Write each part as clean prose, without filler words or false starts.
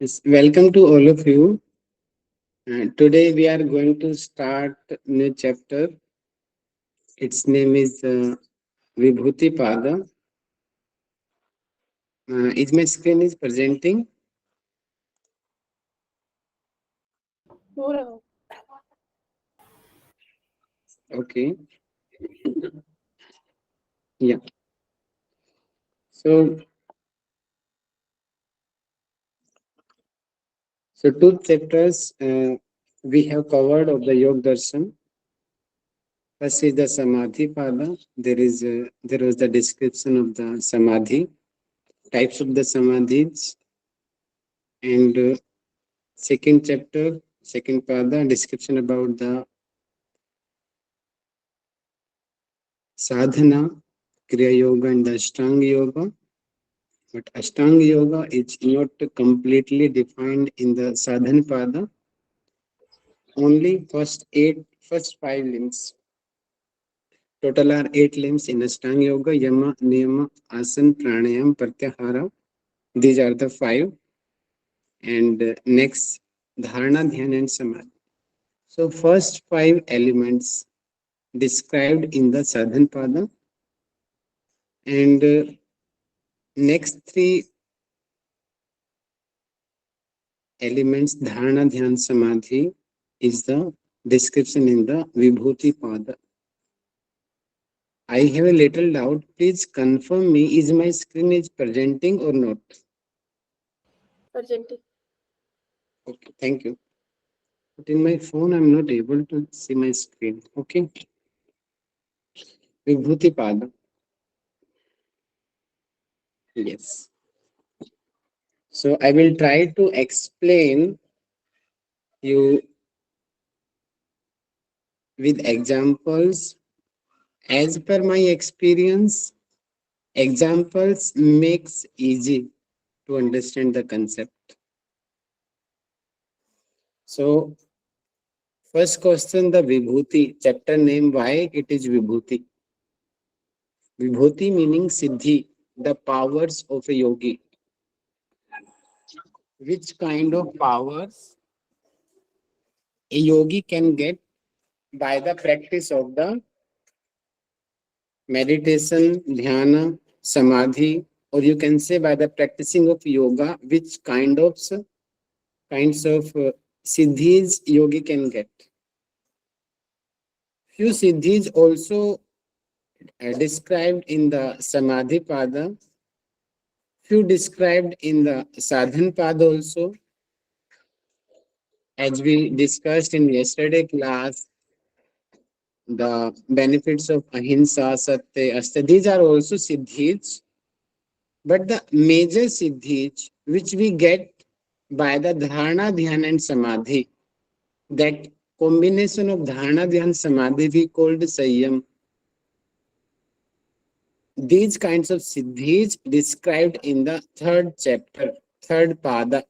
Yes, welcome to all of you. Today we are going to start new chapter. Its name is Vibhooti Pada. Is my screen is presenting? Okay. Yeah. So, two chapters we have covered of the Yoga Darshan. First is the Samadhi Pada. There was the description of the Samadhi, types of the Samadhis, and second chapter, second Pada, description about the sadhana, Kriya Yoga and the Ashtanga Yoga. But Ashtanga Yoga is not completely defined in the Sadhana Pada. Only first five limbs. Total are 8 limbs in Ashtanga Yoga: Yama, Niyama, Asana, Pranayam, Pratyahara. These are the five. And next, Dharna, Dhyana and Samadhi. So first five elements described in the Sadhana Pada. And next three elements, Dharna, Dhyana, Samadhi, is the description in the Vibhooti Pada. I have a little doubt. Please confirm me, is my screen is presenting or not? Presenting. Okay, thank you. But in my phone, I'm not able to see my screen. Okay. Vibhooti Pada. Yes. So I will try to explain you with examples. As per my experience, examples makes easy to understand the concept. So first question, the Vibhooti, chapter name, why it is Vibhooti? Vibhooti meaning Siddhi, the powers of a yogi. Which kind of powers a yogi can get by the practice of the meditation, dhyana, samadhi, or you can say by the practicing of yoga, which kinds of siddhis yogi can get. Few siddhis also described in the samadhi pada, few described in the sadhan pada also. As we discussed in yesterday class, the benefits of ahimsa, satya, asta, these are also siddhis. But the major siddhis which we get by the dharna, dhyana and samadhi, that combination of dharna, dhyana, samadhi we called sayyam. These kinds of siddhis described in the third chapter, third pada.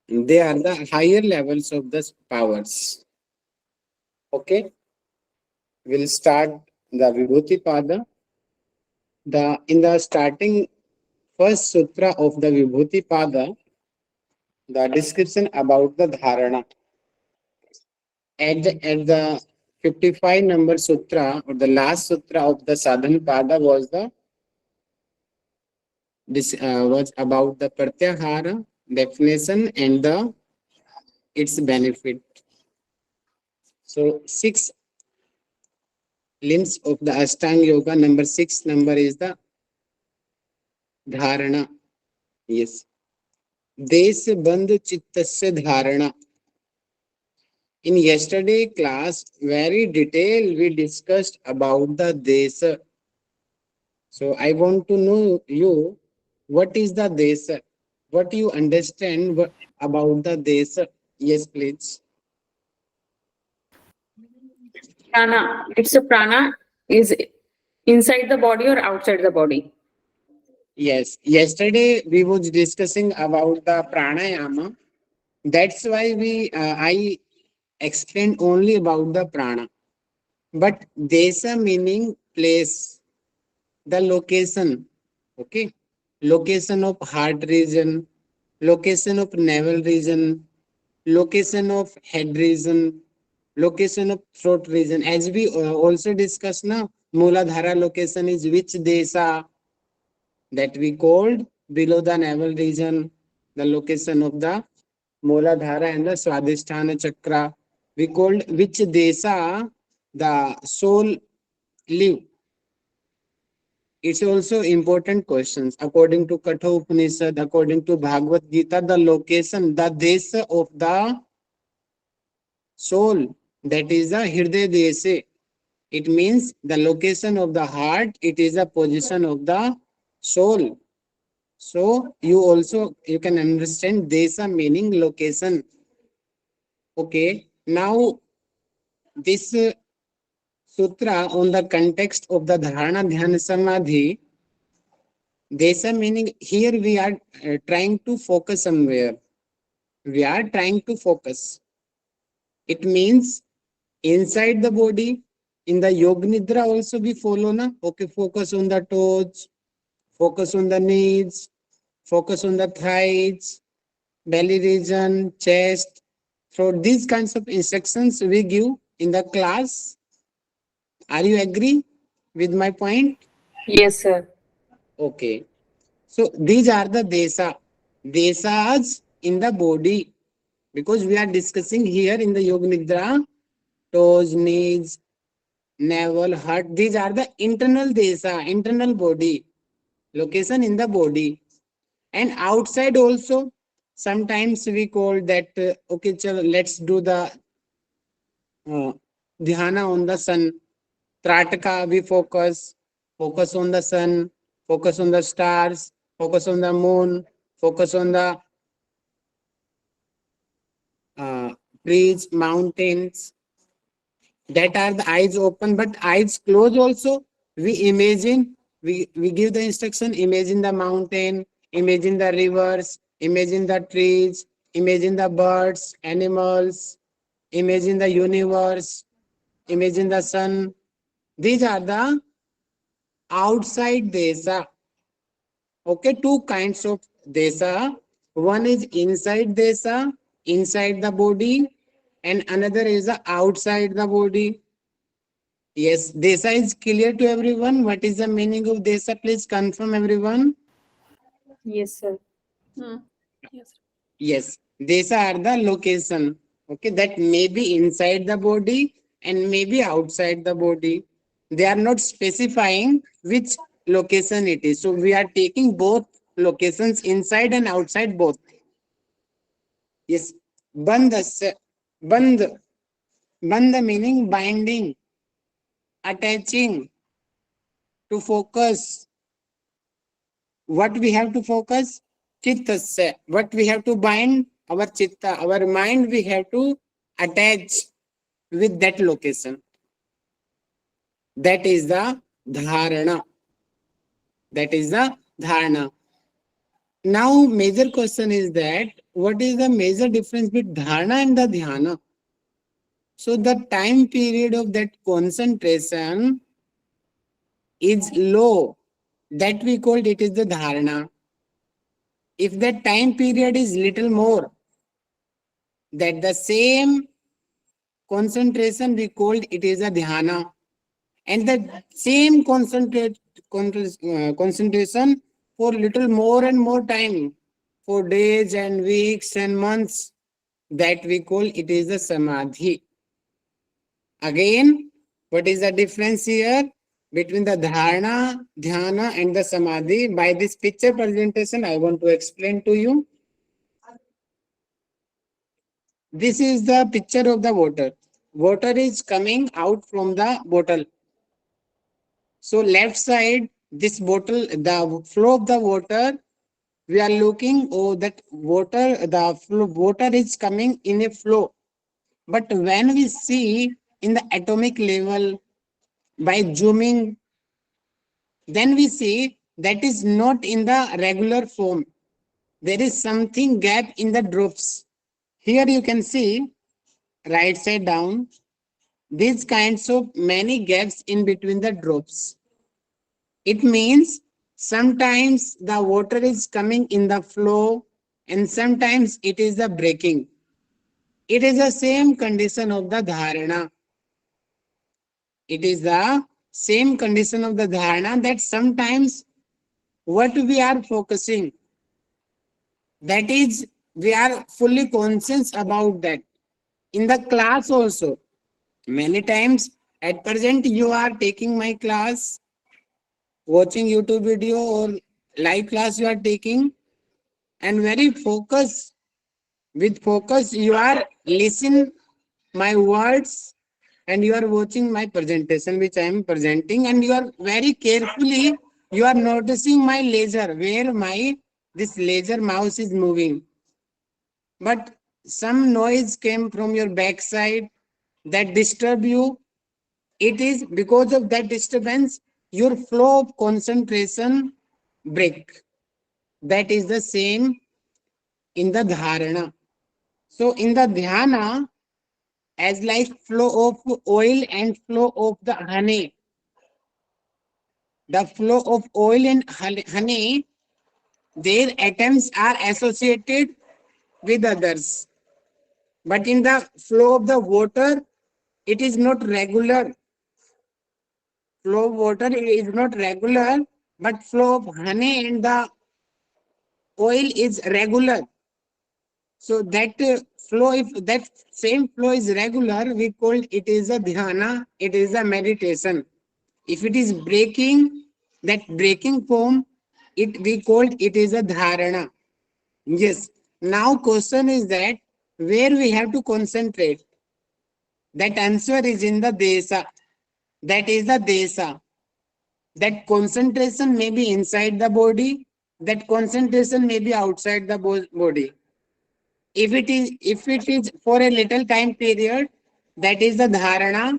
They are the higher levels of the powers. Okay, we'll start the Vibhuti Pada. In the starting first sutra of the Vibhuti Pada, the description about the dharana. At the 55 number sutra, or the last sutra of the sadhana pada, was about the pratyahara definition and its benefit. So 6 limbs of the Ashtanga Yoga. Number 6 number is the dharana. Yes. Desh bandh chittasya dharana. In yesterday class, very detailed we discussed about the desa. So I want to know you, what is the desa? What you understand about the desa? Yes, please. Prana. It's a prana is inside the body or outside the body. Yes. Yesterday we was discussing about the pranayama. That's why I explained only about the prana. But desa meaning place, the location. Okay. Location of heart region, location of navel region, location of head region, location of throat region. As we also discussed now, Mooladhara location is which desa that we called below the navel region, the location of the Mooladhara and the Swadhisthana chakra. We called which desa the soul live. It's also important questions. According to Katha Upanishad, according to Bhagavad Gita, the location, the desa of the soul, that is the Hriday desa. It means the location of the heart, it is the position of the soul. So you can understand desa meaning location. Okay. Now this sutra on the context of the Dharna Dhyana Samadhi, desa meaning here we are trying to focus somewhere. We are trying to focus. It means inside the body. In the Yoga Nidra also we follow na. Okay, focus on the toes, focus on the knees, focus on the thighs, belly region, chest. So these kinds of instructions we give in the class. Are you agree with my point? Yes, sir. Okay. So these are the desas in the body, because we are discussing here in the Yoga Nidra, toes, knees, navel, heart. These are the internal desa, internal body, location in the body. And outside also, sometimes we call that, okay, chalo, let's do the uh, dhyana on the sun. Trataka, we focus on the sun, focus on the stars, focus on the moon, focus on the uh, trees, mountains. That are the eyes open, but eyes closed also. We imagine, we give the instruction, imagine the mountain, imagine the rivers, imagine the trees, imagine the birds, animals, imagine the universe, imagine the sun. These are the outside desa. Okay, two kinds of desa. One is inside desa, inside the body, and another is the outside the body. Yes, desa is clear to everyone. What is the meaning of desa? Please confirm everyone. Yes, sir. Hmm. Yes. Yes, desa are the location. Okay, that may be inside the body and maybe outside the body. They are not specifying which location it is. So we are taking both locations, inside and outside both. Yes, bandha, band, band meaning binding, attaching, to focus. What we have to focus? Chittasya. What we have to bind? Our chitta, our mind, we have to attach with that location. That is the dharana. That is the dharana. Now, major question is that what is the major difference between dharana and the dhyana? So, the time period of that concentration is low. That we called it is the dharana. If the time period is little more, that the same concentration we called it is a dhyana, and the same concentration for little more and more time, for days and weeks and months, that we call it is a samadhi. Again, what is the difference here between the dharana, dhyana and the samadhi? By this picture presentation I want to explain to you. This is the picture of the water. Water is coming out from the bottle. So left side, this bottle, the flow of the water, we are looking, oh, that water, the flow, water is coming in a flow. But when we see in the atomic level, by zooming, then we see that is not in the regular form. There is something gap in the drops. Here you can see, right side down, these kinds of many gaps in between the drops. It means sometimes the water is coming in the flow and sometimes it is the breaking. It is the same condition of the dharana. It is the same condition of the dharana that sometimes what we are focusing, that is, we are fully conscious about that. In the class also, many times at present you are taking my class, watching YouTube video or live class you are taking, and very focus, with focus you are listening my words and you are watching my presentation which I am presenting, and you are very carefully, you are noticing my laser, where my this laser mouse is moving. But some noise came from your backside that disturb you. It is because of that disturbance your flow of concentration break. That is the same in the dharana. So in the dhyana, as like flow of oil and flow of the honey, the flow of oil and honey, their atoms are associated with others. But in the flow of the water, it is not regular. Flow of water is not regular, but flow of honey and the oil is regular. So that flow, if that same flow is regular, we call it is a dhyana, it is a meditation. If it is breaking, that breaking form, it we called it is a dharana. Yes. Now question is that where we have to concentrate. That answer is in the desa. That is the desa. That concentration may be inside the body. That concentration may be outside the body. If it is for a little time period, that is the dharana.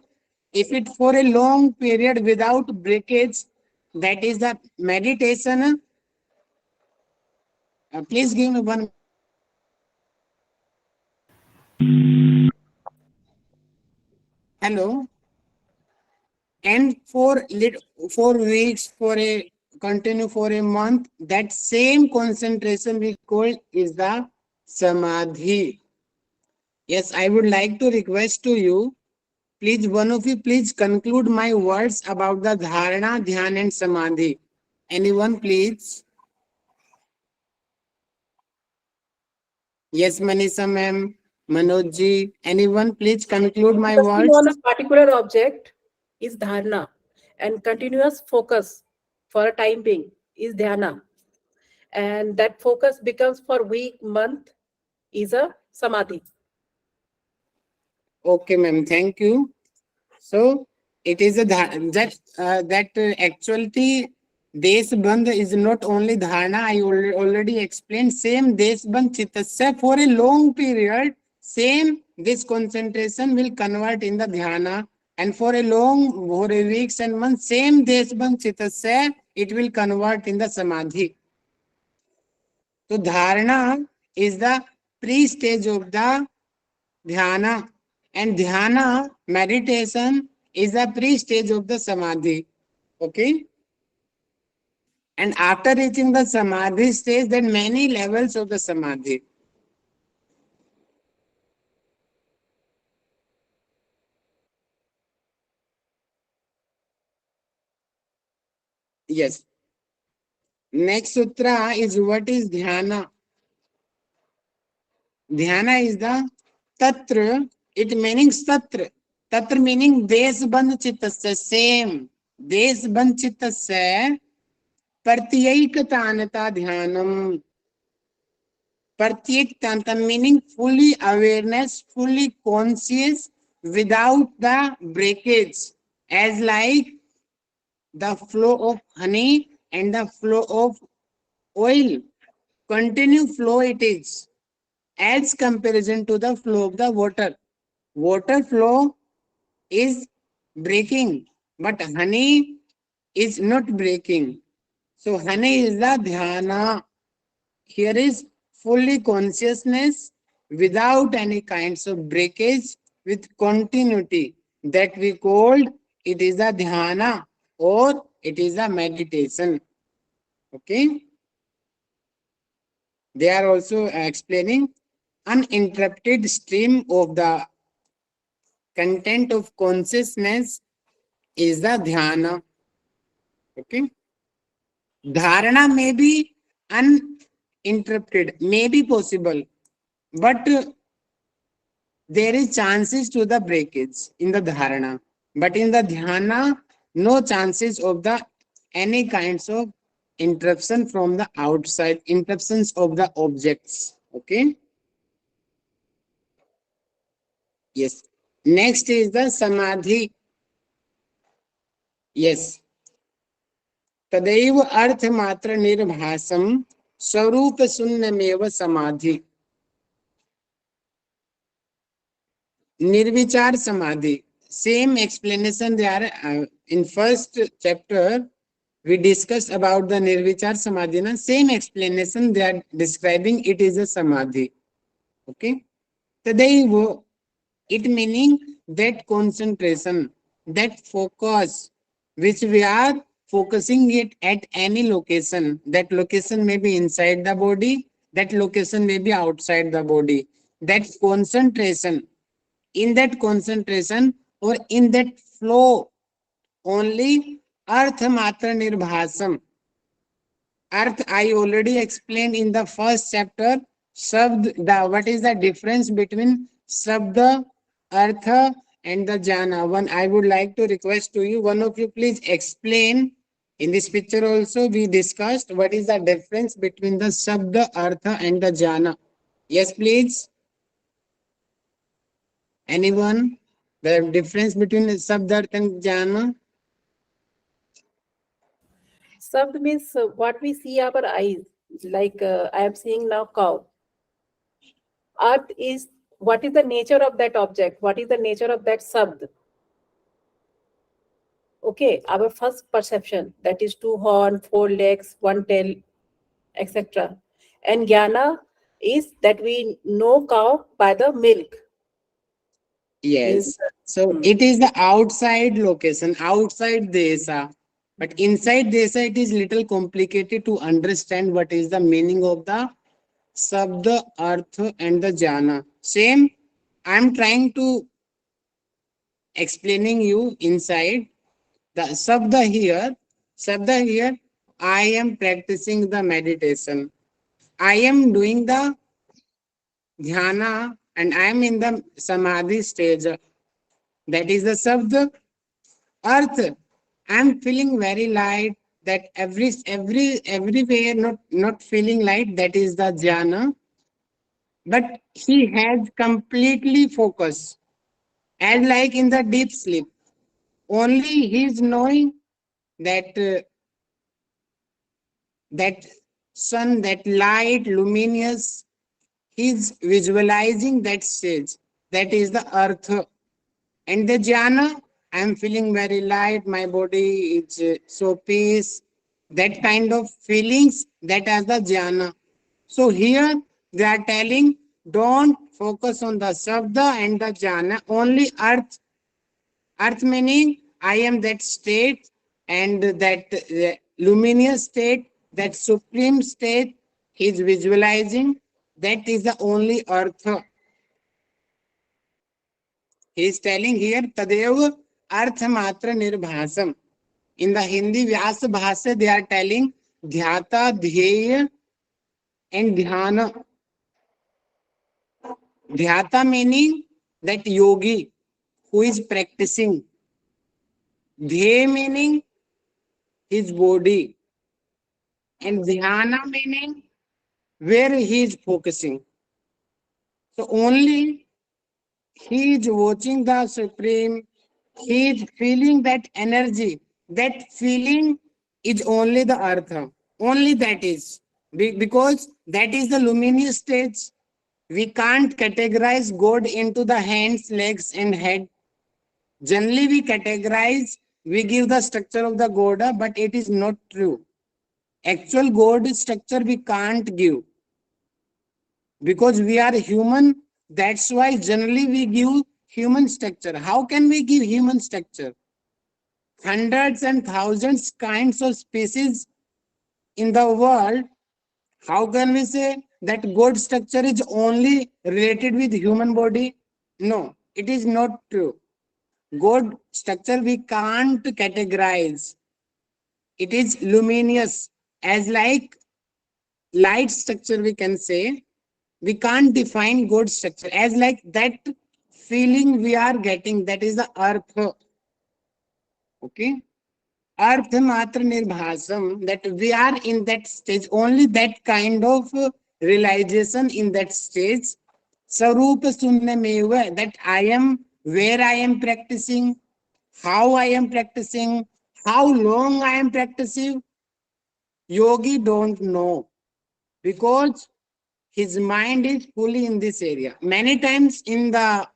If it for a long period without breakage, that is the meditation. Please give me one. Hello. And for weeks, for a continue for a month, that same concentration we call is the samadhi. Yes, I would like to request to you, please, one of you, please conclude my words about the dharana, dhyan, and samadhi. Anyone, please? Yes, Manisha ma'am, Manoj ji. Anyone, please conclude my Focusing words. on a particular object is dharna, and continuous focus for a time being is dhyana. And that focus becomes for week, month is a samadhi. Okay, ma'am. Thank you. So it is a actually Desbandh is not only dharana. I already explained. Same Desbandh Chitasya for a long period. Same this concentration will convert in the dhyana, and for a weeks and months, same Desbandh Chitasya it will convert in the samadhi. So dharana is the pre-stage of the dhyana, and dhyana meditation is the pre-stage of the samadhi. Okay, and after reaching the samadhi stage, there are many levels of the samadhi. Yes. Next sutra is what is dhyana. Dhyana is the tatra. It means tatra. Tatra meaning desbandh chittasya, same. Desbandh chittasya pratyaikanata dhyanam. Pratyek tanta meaning fully awareness, fully conscious without the breakage, as like the flow of honey and the flow of oil. Continue flow it is, as comparison to the flow of the water. Water flow is breaking, but honey is not breaking. So honey is the dhyana. Here is fully consciousness without any kinds of breakage, with continuity, that we called it is a dhyana or it is a meditation. Okay. They are also explaining uninterrupted stream of the content of consciousness is the dhyana. Okay. Dharana may be uninterrupted, may be possible, but there is chances to the breakage in the dharana. But in the dhyana, no chances of the any kinds of interruption from the outside, interruptions of the objects. Okay. Yes. Next is the samadhi. Yes. तदैव अर्थ मात्र निर्भासम स्वरूप शून्यमेव समाधि. Nirvichar Samadhi. Same explanation there. In first chapter, we discussed about the Nirvichar Samadhi. Na? Same explanation they are describing it is a Samadhi. Okay. Tadaivo, it meaning that concentration, that focus, which we are focusing it at any location. That location may be inside the body, that location may be outside the body. That concentration, in that concentration or in that flow only artha matra nirbhasam. Arth I already explained in the first chapter. What is the difference between shabda, artha and the jhana? One, I would like to request to you, one of you please explain. In this picture also we discussed what is the difference between the shabda, artha and the jhana. Yes, please. Anyone? The difference between Sabd and Jhana? Sabd means what we see our eyes. Like I am seeing now cow. Art is what is the nature of that object? What is the nature of that sabd? Okay, our first perception, that is two horn, four legs, one tail, etc. And jnana is that we know cow by the milk. Yes. So it is the outside location, outside Desa. But inside Desa, it is little complicated to understand what is the meaning of the Sabda, Artha and the Jhana. Same, I am trying to explaining you inside. The Sabda here, I am practicing the meditation. I am doing the dhyana and I am in the samadhi stage. That is the sabda. Earth, I am feeling very light. That everywhere not feeling light. That is the jhana. But he has completely focused, and like in the deep sleep. Only he is knowing that that sun, that light, luminous. He is visualizing that stage. That is the earth. And the jhana, I am feeling very light, my body is so peace. That kind of feelings, that are the jhana. So here they are telling, don't focus on the sabda and the jhana, only earth. Earth meaning I am that state and that luminous state, that supreme state he is visualizing. That is the only earth. He is telling here, Tadev Artha Matra Nirbhasam. In the Hindi Vyasa Bhasha, they are telling Dhyata, Dhyeya, and Dhyana. Dhyata meaning that yogi who is practicing. Dhyeya meaning his body. And Dhyana meaning where he is focusing. So only he is watching the Supreme. He is feeling that energy. That feeling is only the Artha. Only that is. Because that is the luminous stage. We can't categorize God into the hands, legs, and head. Generally, we categorize, we give the structure of the God, but it is not true. Actual God structure we can't give. Because we are human, that's why generally we give human structure. How can we give human structure? Hundreds and thousands kinds of species in the world. How can we say that God structure is only related with human body? No, it is not true. God structure we can't categorize. It is luminous, as like light structure we can say. We can't define God structure as like that feeling we are getting, that is the earth. Okay. Earth matra nirbhasam, that we are in that stage, only that kind of realization in that stage. Sarupa sunnameva, that I am where I am practicing, how I am practicing, how long I am practicing. Yogi don't know because his mind is fully in this area. Many times in the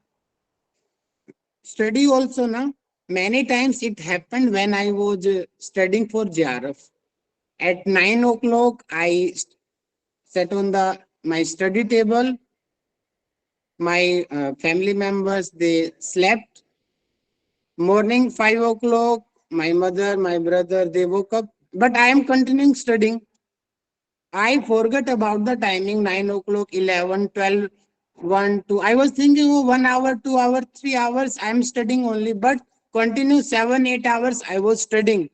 study also, many times it happened when I was studying for JRF. At 9 o'clock, I sat on my study table. My family members, they slept. Morning 5 o'clock, my mother, my brother, they woke up. But I am continuing studying. I forgot about the timing, 9 o'clock, 11, 12, 1, 2. I was thinking, oh, 1 hour, 2 hours, 3 hours, I am studying only. But continue 7, 8 hours, I was studying.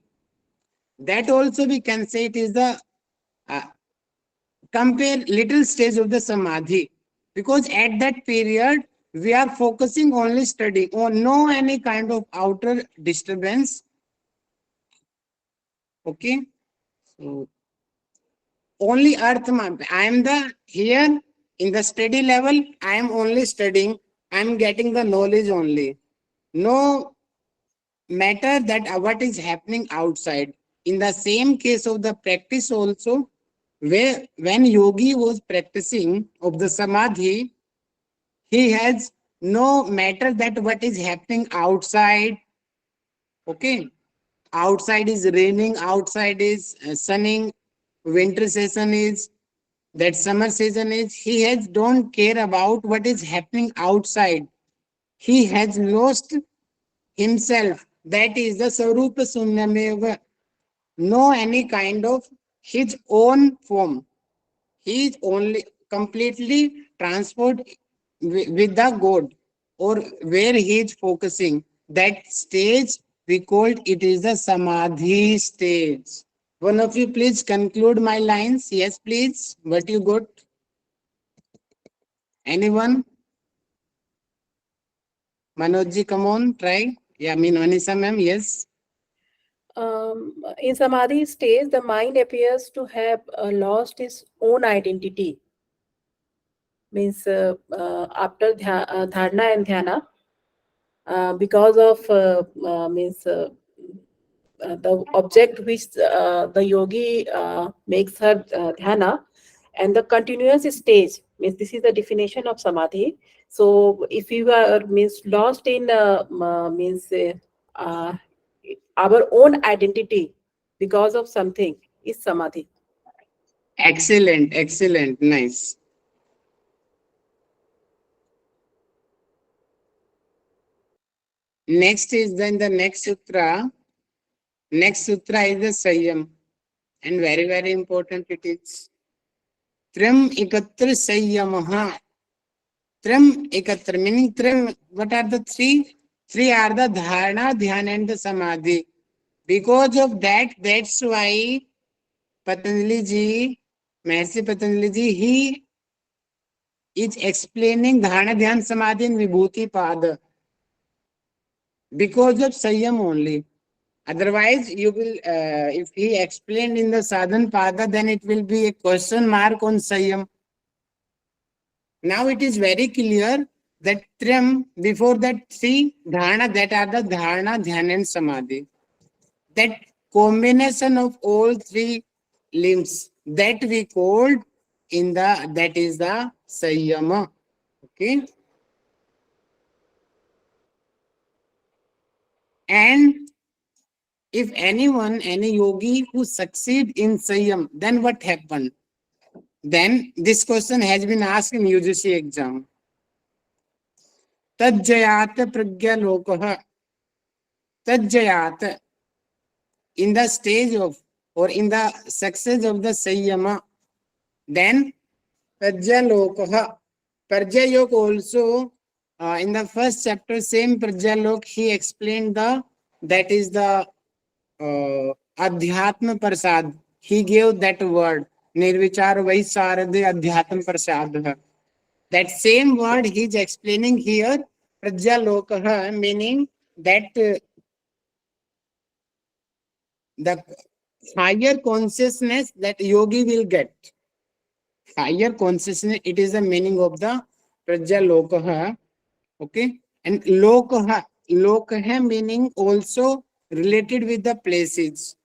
That also we can say it is the uh, compare little stage of the samadhi, because at that period we are focusing only study on no any kind of outer disturbance. Okay, so only earth I am the here in the study level, I am only studying, I am getting the knowledge only, no matter that what is happening outside. In the same case of the practice also, where when yogi was practicing of the samadhi, he has no matter that what is happening outside. Okay, outside is raining, outside is sunning, winter season is that, summer season is, he has don't care about what is happening outside. He has lost himself, that is the sarupa sunyameva, no any kind of his own form. He is only completely transport with the God, or where he is focusing. That stage we called it is the samadhi stage. One of you please conclude my lines. Yes, please. What you got? Anyone? Manojji, come on, try. Yeah, I mean Vanisa ma'am, yes. In samadhi stage, the mind appears to have lost its own identity. Means after dharna and dhyana, because of the object which the yogi makes her dhyana, and the continuous stage means this is the definition of samadhi. So if you are means lost in uh, our own identity because of something is samadhi. Excellent, excellent, nice. Next is then the next sutra. Next sutra is the Sayyam. And very, very important it is. Trim ikatra Sayyamaha. Trim ikatra, meaning trim, what are the three? Three are the Dharna, Dhyana and the Samadhi. Because of that, that's why Patanjali ji, Mahasi Patanjali ji, he is explaining Dharna, Dhyana, Samadhi and Vibhooti Pada. Because of Sayyam only. Otherwise, you will, if he explained in the Sadhan Pada, then it will be a question mark on Sayyam. Now it is very clear that Trim, before that three Dharna, that are the Dharna, Dhyana and Samadhi. That combination of all three limbs, that we called in the, that is the Sayyama. Okay. And if anyone, any yogi who succeed in Sayyam, then what happened? Then this question has been asked in UGC exam. Tajjayat pragya lokaha. Tajjayat, in the stage of, or in the success of the Sayyama, then Prajalokah. Prajalok also, in the first chapter, same Prajalok, he explained that is the Adhyatma Prasad. He gave that word. Nirvichar Vaisarade Adhyatma Prasad. That same word he is explaining here, Prajalokah, meaning that the higher consciousness that yogi will get. Higher consciousness, it is the meaning of the Prajalokah. Okay. And Lokah meaning also related with the places.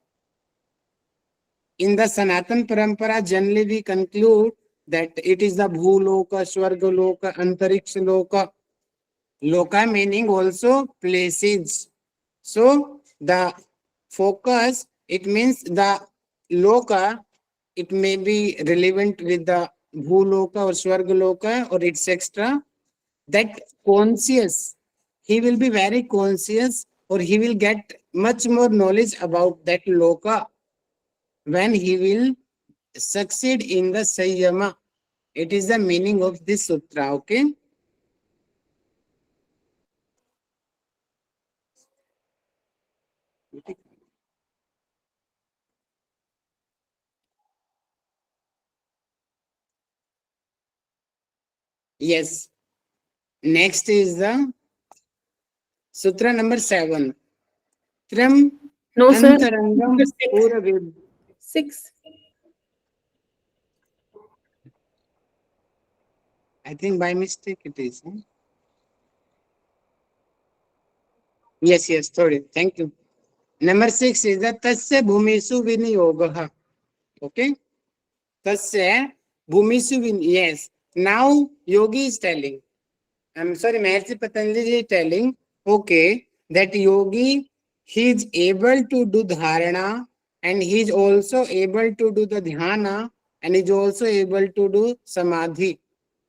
In the Sanatan Parampara, generally we conclude that it is the Bhuloka, Swargaloka, Antariksha Loka. Loka meaning also places. So the focus, it means the Loka, it may be relevant with the Bhuloka or Swargaloka or etc. That conscious, he will be very conscious, or he will get much more knowledge about that Loka when he will succeed in the Sayyama. It is the meaning of this sutra. Okay. Yes. Next is the sutra number 7. Tram No, sir. Antarangam Puravid. 6. I think by mistake it is. Huh? Yes, sorry. Thank you. Number 6 is the Tasya Bhumisu Vinyogaha. Okay. Tasya Bhumisu Vin. Yes. Now Yogi is telling. I'm sorry, Maharshi Patanjali is telling, okay, that yogi, he is able to do dharana, and he is also able to do the dhyana, and he is also able to do samadhi.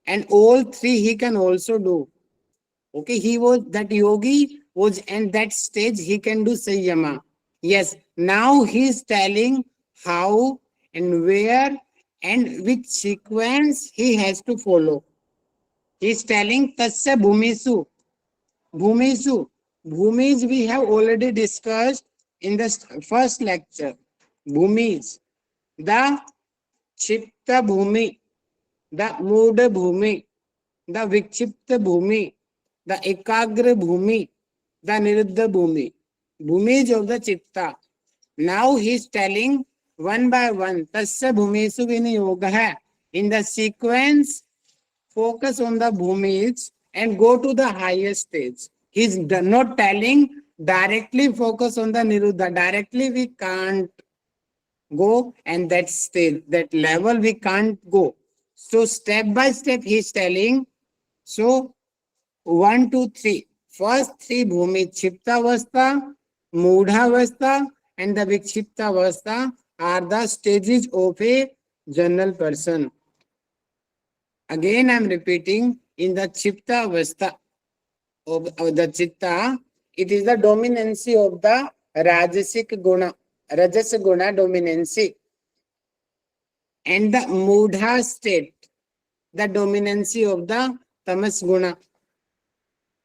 And all three he can also do. Okay, that yogi was in that stage, he can do Sayyama. Yes, now he is telling how and where and which sequence he has to follow. He is telling Tasya Bhumisu. Bhumisu. Bhumis we have already discussed in the first lecture. Bhumis. The Chipta Bhumi, the Muda Bhumi, the Vikshipta Bhumi, the Ekagra Bhumi, the Nirodha Bhumi. Bhumis of the Chitta. Now he is telling one by one. Tasya Bhumisu Viniyoga. In the sequence, focus on the bhumis and go to the highest stage. He's not telling directly focus on the nirodha. Directly we can't go, and that stage, that level we can't go. So step by step he's telling. So 1, 2, 3. First 3 bhumi, Chipta Avastha, Mudha Avastha, and the Vikshipta Avastha are the stages of a general person. Again, I am repeating, in the Chipta Avastha of the Chitta, it is the dominancy of the Rajasic Guna, Rajas Guna dominancy. And the Mudha state, the dominancy of the Tamas Guna.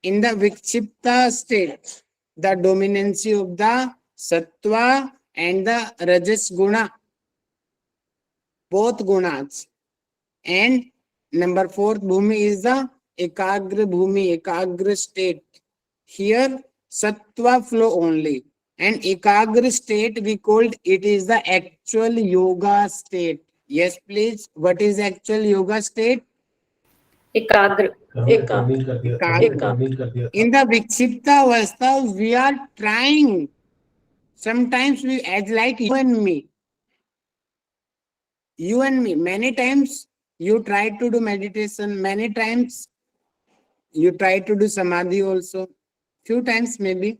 In the Vikshipta state, the dominancy of the Sattva and the Rajas Guna, both Gunas. And number 4th bhumi is the Ekagra bhumi, Ekagra state. Here Sattva flow only. And Ekagra state we called it is the actual yoga state. Yes, please. What is actual yoga state? Ekagra. Ekagra. In the Vikshipta Avastha, we are trying. Sometimes we as like you and me. You and me. Many times you try to do meditation. Many times you try to do samadhi also. Few times maybe.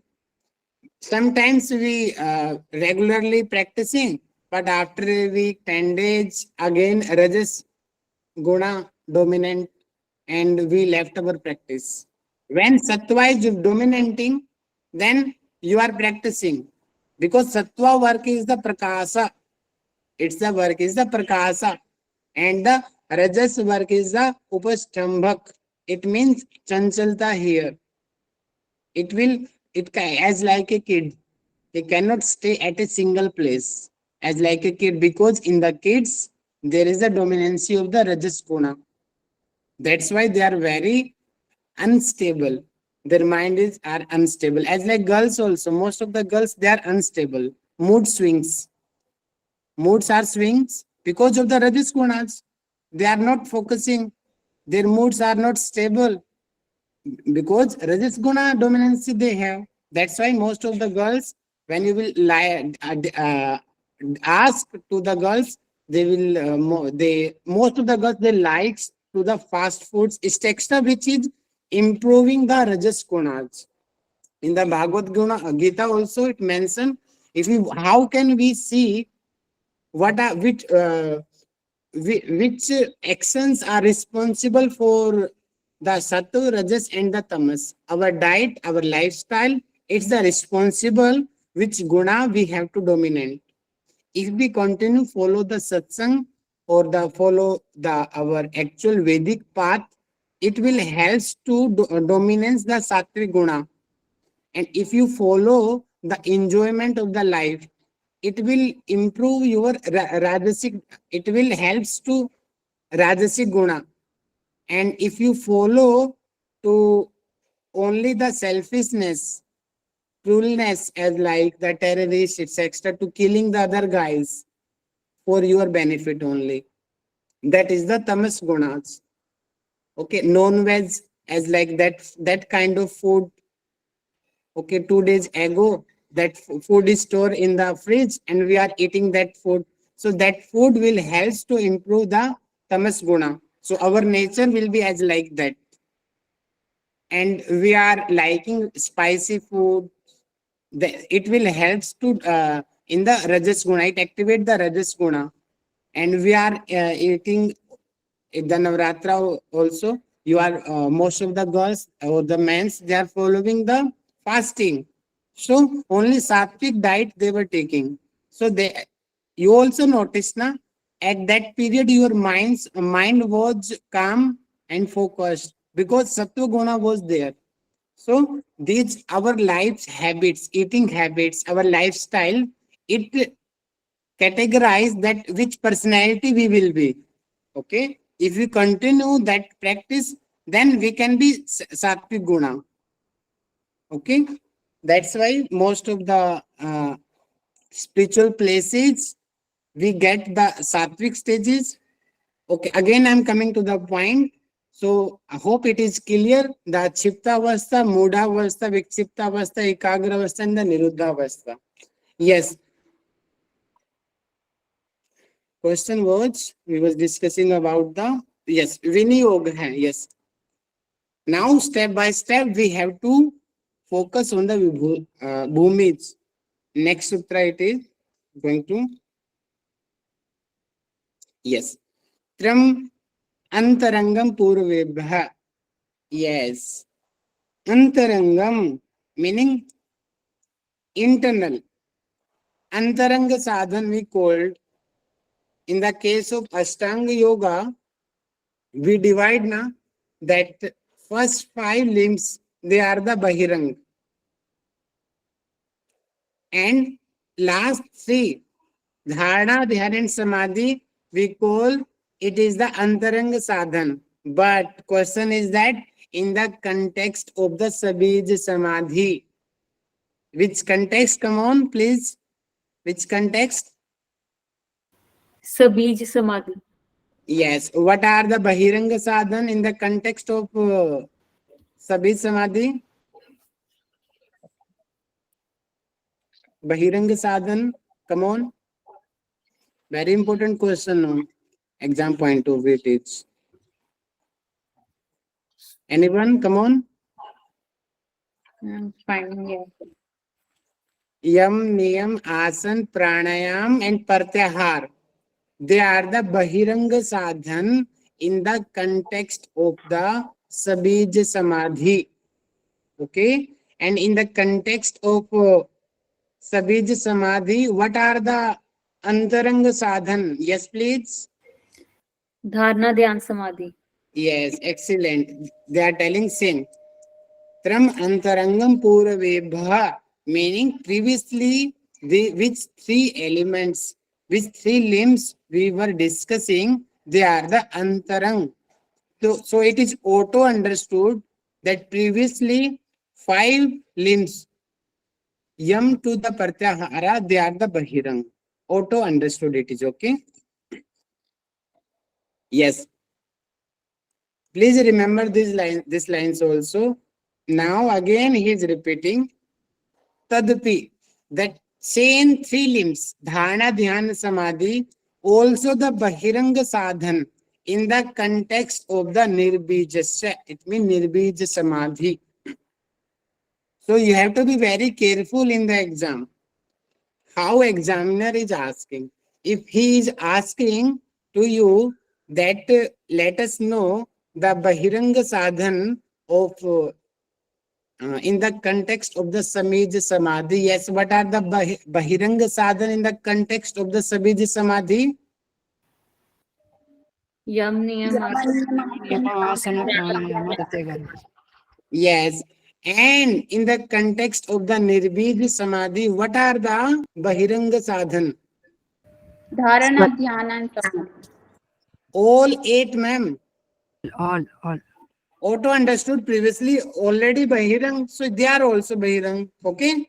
Sometimes we regularly practicing, but after a week, 10 days, again Rajas Guna dominant, and we left our practice. When Sattva is dominating, then you are practicing. Because Sattva work is the Prakasa. Its the work is the Prakasa. And the Rajas work is the upastambhak. It means chanchalta here. It will, as like a kid. They cannot stay at a single place as like a kid, because in the kids there is a dominancy of the Rajas guna. That's why they are very unstable. Their mind is are unstable. As like girls also, most of the girls they are unstable. Mood swings. Moods are swings because of the Rajas gunas. They are not focusing. Their moods are not stable because Rajas guna dominancy they have. That's why most of the girls, when you will ask to the girls, they will they most of the girls they likes to the fast foods. It's extra which is improving the Rajas gunas. In the Bhagavad Gita also it mentioned, if we how can we see what are which actions are responsible for the sattva, rajas, and the tamas. Our diet, our lifestyle, it's the responsible which guna we have to dominate. If we continue follow the satsang or the follow the our actual Vedic path, it will help to dominance the sattvic guna. And if you follow the enjoyment of the life, it will improve your rajasic, it will helps to rajasic guna. And if you follow to only the selfishness, cruelness, as like the terrorists, etc., to killing the other guys for your benefit only, that is the tamas gunas. Okay, non-veg, as like that kind of food. Okay, 2 days ago that food is stored in the fridge and we are eating that food, so that food will help to improve the tamas guna. So our nature will be as like that, and we are liking spicy food. It will help to in the rajas guna, it activate the rajas guna. And we are eating in the Navratra also, you are most of the girls or the men, they are following the fasting. So only sattvic diet they were taking. So they, you also notice na, at that period your mind was calm and focused because sattva guna was there. So these our life habits, eating habits, our lifestyle, it categorize that which personality we will be. Okay, if we continue that practice, then we can be sattvic guna. Okay, that's why most of the spiritual places we get the sattvic stages. Okay, again I'm coming to the point. So I hope it is clear. The chipta avastha, mudha avastha, vikshipta avastha, ekagra avastha, and the nirodha avastha. Yes. Question was, we was discussing about the, yes, viniyog hai, yes. Now step by step we have to focus on the bhumij. Next sutra it is going to, yes, tram antarangam purvebhah. Yes, antarangam meaning internal. Antaranga sadhan we called. In the case of Ashtanga Yoga, we divide na that first 5 limbs, they are the Bahirang. And last 3, Dharna, Dhyana and Samadhi, we call it is the Antaranga Sadhan. But question is that in the context of the Sabij Samadhi, which context, come on please, which context? Sabij Samadhi. Yes, what are the Bahiranga Sadhan in the context of Sabij Samadhi? Bahiranga Sadhan, come on. Very important question on exam point of view it is. Anyone, come on. Fine, yeah. Yam, Niyam, Asan, Pranayam and Pratyahar. They are the Bahiranga Sadhan in the context of the Sabij Samadhi. Okay. And in the context of Sabij Samadhi, what are the Antaranga Sadhan? Yes, please. Dharna, Dhyan, Samadhi. Yes, excellent. They are telling same. Tram antarangam puravebha, meaning previously which three elements, which three limbs we were discussing, they are the antarang. So it is auto understood that previously 5 limbs, yam to the pratyahara, they are the bahirang. Auto understood it is okay. Yes. Please remember these lines also. Now again he is repeating tadapi, that same 3 limbs, dharna, dhyana, samadhi, also the bahiranga sadhan in the context of the nirbijasya. It means nirbij samadhi. So you have to be very careful in the exam. How examiner is asking. If he is asking to you that let us know the bahiranga sadhan of in the context of the samij samadhi. Yes, what are the bahiranga sadhan in the context of the samij samadhi? Yam, Niyam, Asana, pranayama, pratyahara. Yes. And in the context of the nirbij samadhi, what are the bahiranga sadhan? Dharana, Dhyana, and Samadhi. All 8, ma'am. All. Auto understood previously already bahirang, so they are also bahirang. Okay.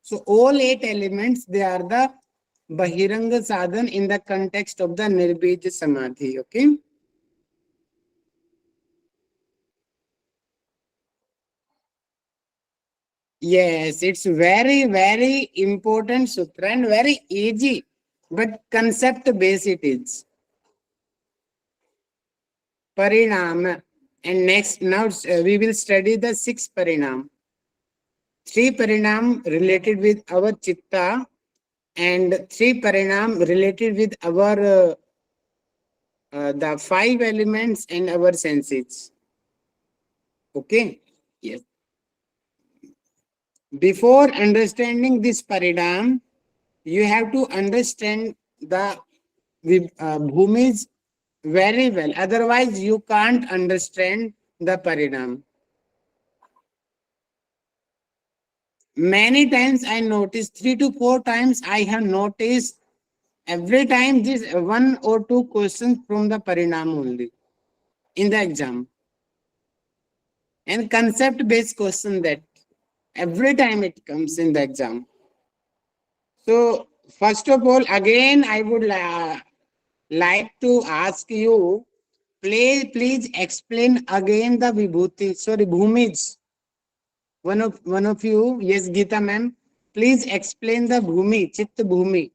So all 8 elements, they are the bahiranga sadhan in the context of the nirbij samadhi. Okay. Yes, it's very, very important sutra and very easy, but concept based it is. Parinama. And next, now we will study the 6 parinam. 3 parinam related with our chitta and 3 parinam related with our the 5 elements and our senses. Okay. Yes. Before understanding this parinam, you have to understand the bhumis very well. Otherwise, you can't understand the parinam. Many times I noticed, 3 to 4 times I have noticed, every time this 1 or 2 questions from the parinam only in the exam. And concept based question that every time it comes in the exam. So first of all, again I would like to ask you, please explain again the Vibhooti. Sorry, Bhumij. One of you, yes, Geeta ma'am, please explain the Bhumi, Chitta Bhumi.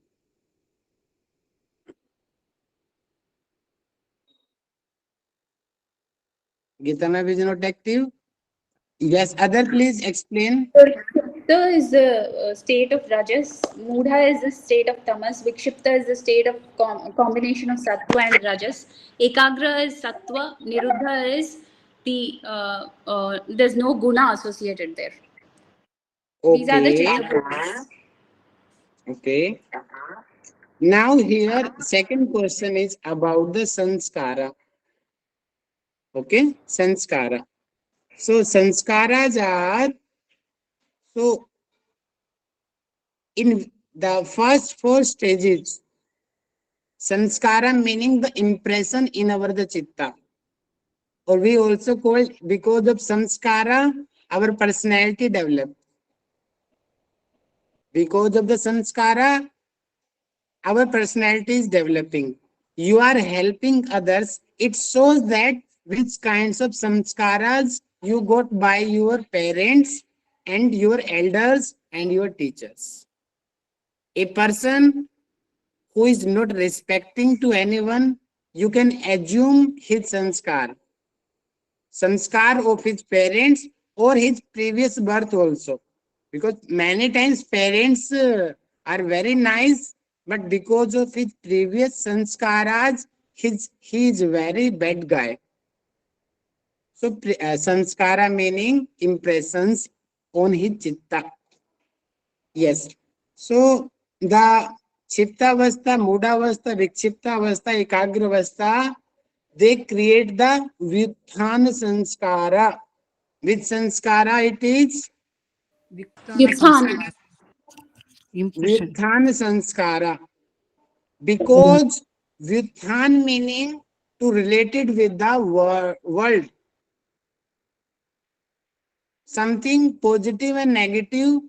Geeta ma'am is not active. Yes, other please explain. Chitta is the state of Rajas, Mudha is the state of Tamas, Vikshipta is the state of combination of Sattva and Rajas, Ekagra is Sattva, Nirodha is the, there's no guna associated there. These are the Okay. Chitta bhumis. Okay. Now here, second question is about the sanskara. Okay, sanskara. So sanskaras are, so in the first 4 stages, sanskara meaning the impression in our the chitta. Or we also call, because of sanskara, our personality develops. Because of the sanskara, our personality is developing. You are helping others. It shows that which kinds of samskaras you got by your parents and your elders and your teachers. A person who is not respecting to anyone, you can assume his sanskar of his parents or his previous birth also. Because many times parents are very nice, but because of his previous sanskaras, he is very bad guy. So sanskara meaning impressions on his chitta. Yes. So the Chiptavastha, Mudavastha, Vikshiptavastha, Ekagravastha, they create the Vyuthana Sanskara. Which Sanskara it is? Vyuthana. Impression. Vyuthana Sanskara. Because Vyuthan meaning to relate it with the world. Something positive and negative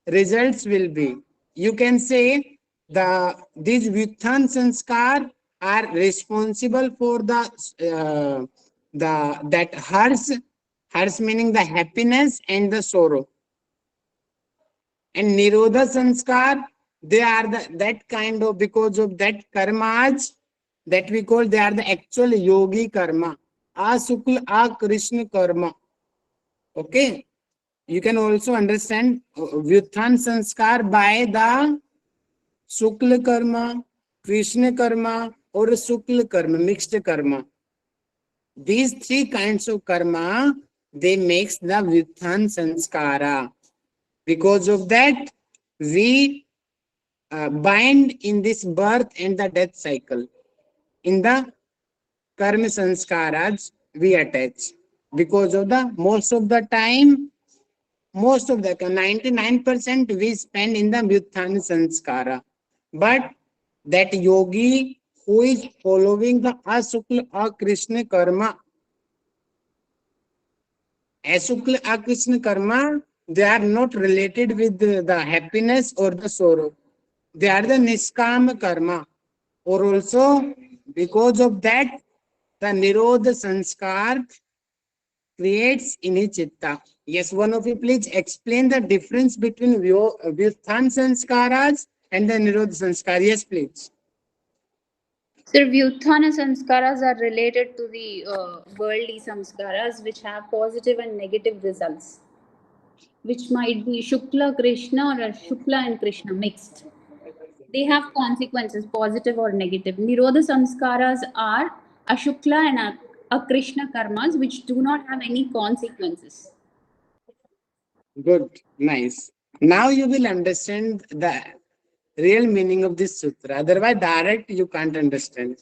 results will be. You can say these Vyuthan Sanskar are responsible for that hers meaning the happiness and the sorrow. And nirodha sanskar, they are that kind of, because of that karmas that we call, they are the actual yogi karma, asukla akrishna karma. Okay, you can also understand vyuthan sanskar by the sukla karma, krishna karma, or sukla karma, mixed karma. These three kinds of karma, they makes the vyuthan sanskara. Because of that, we bind in this birth and the death cycle. In the karma sanskaras, we attach. Because of the most of the 99% we spend in the Vyuthana sanskara. But that yogi who is following the asukla akrishna karma, asukla akrishna karma, they are not related with the happiness or the sorrow. They are the niskama karma. Or also, because of that, the nirodha sanskar creates in his chitta. Yes, one of you please explain the difference between Vyuthan sanskaras and the nirodha sanskar. Yes, please. Sir, Vyuthana Sanskaras are related to the worldly Sanskaras which have positive and negative results, which might be Shukla Krishna or Shukla and Krishna mixed. They have consequences, positive or negative. Nirodha Sanskaras are Ashukla and Akrishna karmas which do not have any consequences. Good, nice. Now you will understand the real meaning of this sutra. Otherwise, direct you can't understand.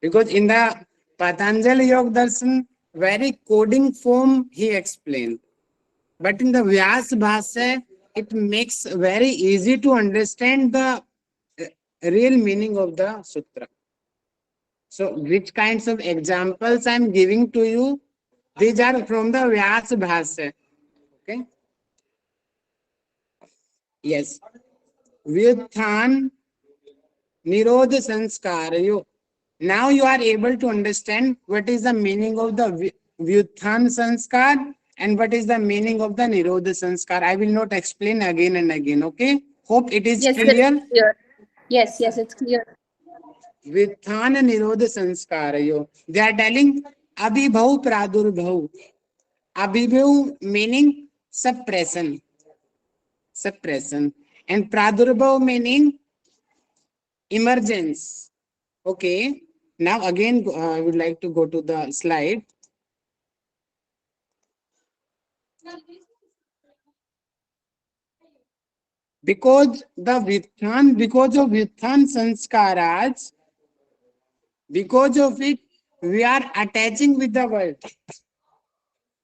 Because in the Patanjali Yoga Darshan, very coding form he explained. But in the Vyas Bhasya, it makes very easy to understand the real meaning of the sutra. So, which kinds of examples I am giving to you? These are from the Vyas Bhasya. Okay. Yes. Vyuthan Nirodha Sanskarayo. Now you are able to understand what is the meaning of the Vyuthan Sanskar and what is the meaning of the Nirodha Sanskar. I will not explain again and again. Okay. Hope it is Yes, sir, clear. it's clear. Yes, it's clear. Vyuthan Nirodha Sanskarayo. They are telling Abhibhav Pradurbhav. Abhibhav meaning suppression. Suppression. And Pradurbhav meaning emergence. Okay. Now again, I would like to go to the slide. Because of Vyuthan Sanskaras, because of it, we are attaching with the world.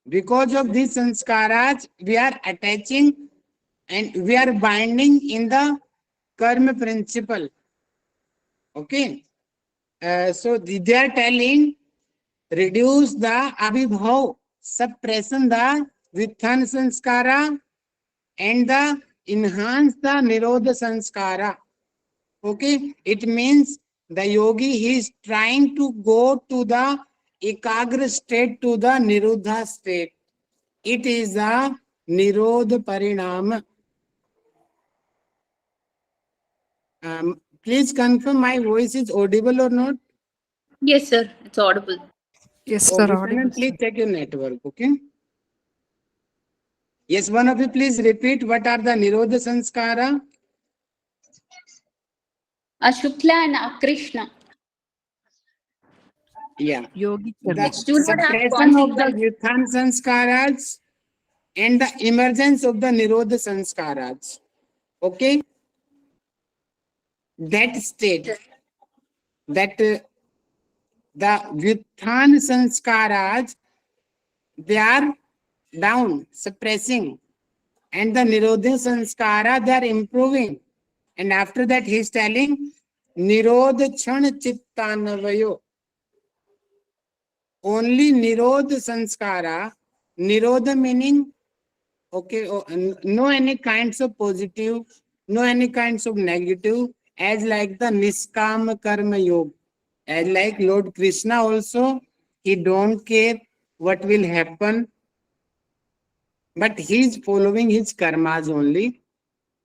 Because of these Sanskaras, we are attaching and we are binding in the karma principle. Okay. So they are telling, reduce the abhibhav, suppression the Vyuthan Sanskara, and the enhance the nirodha sanskara. Okay, it means the yogi, he is trying to go to the ekagra state, to the nirodha state. It is a nirodhaparinama. Please confirm my voice is audible or not. Yes, sir, it's audible. Yes, Oh, sir. Mr. Audible, Anand, please sir. check your network. Okay. Yes, one of you please repeat what are the nirodha sanskara. Ashukla and Akrishna, Yeah. Yogi The karma. which do not have suppression of the consequences. Vyuthan sanskaras and the emergence of the nirodha sanskaras. Okay. that state, that the Vyutthan sanskaras, they are down, suppressing, and the nirodha sanskara, they are improving. And after that, he is telling nirodha chana chittanavayo. Only nirodha sanskara, nirodha meaning, okay, no any kinds of positive, no any kinds of negative, as like the niskama karma yoga. As like Lord Krishna also, he don't care what will happen, but he is following his karmas only.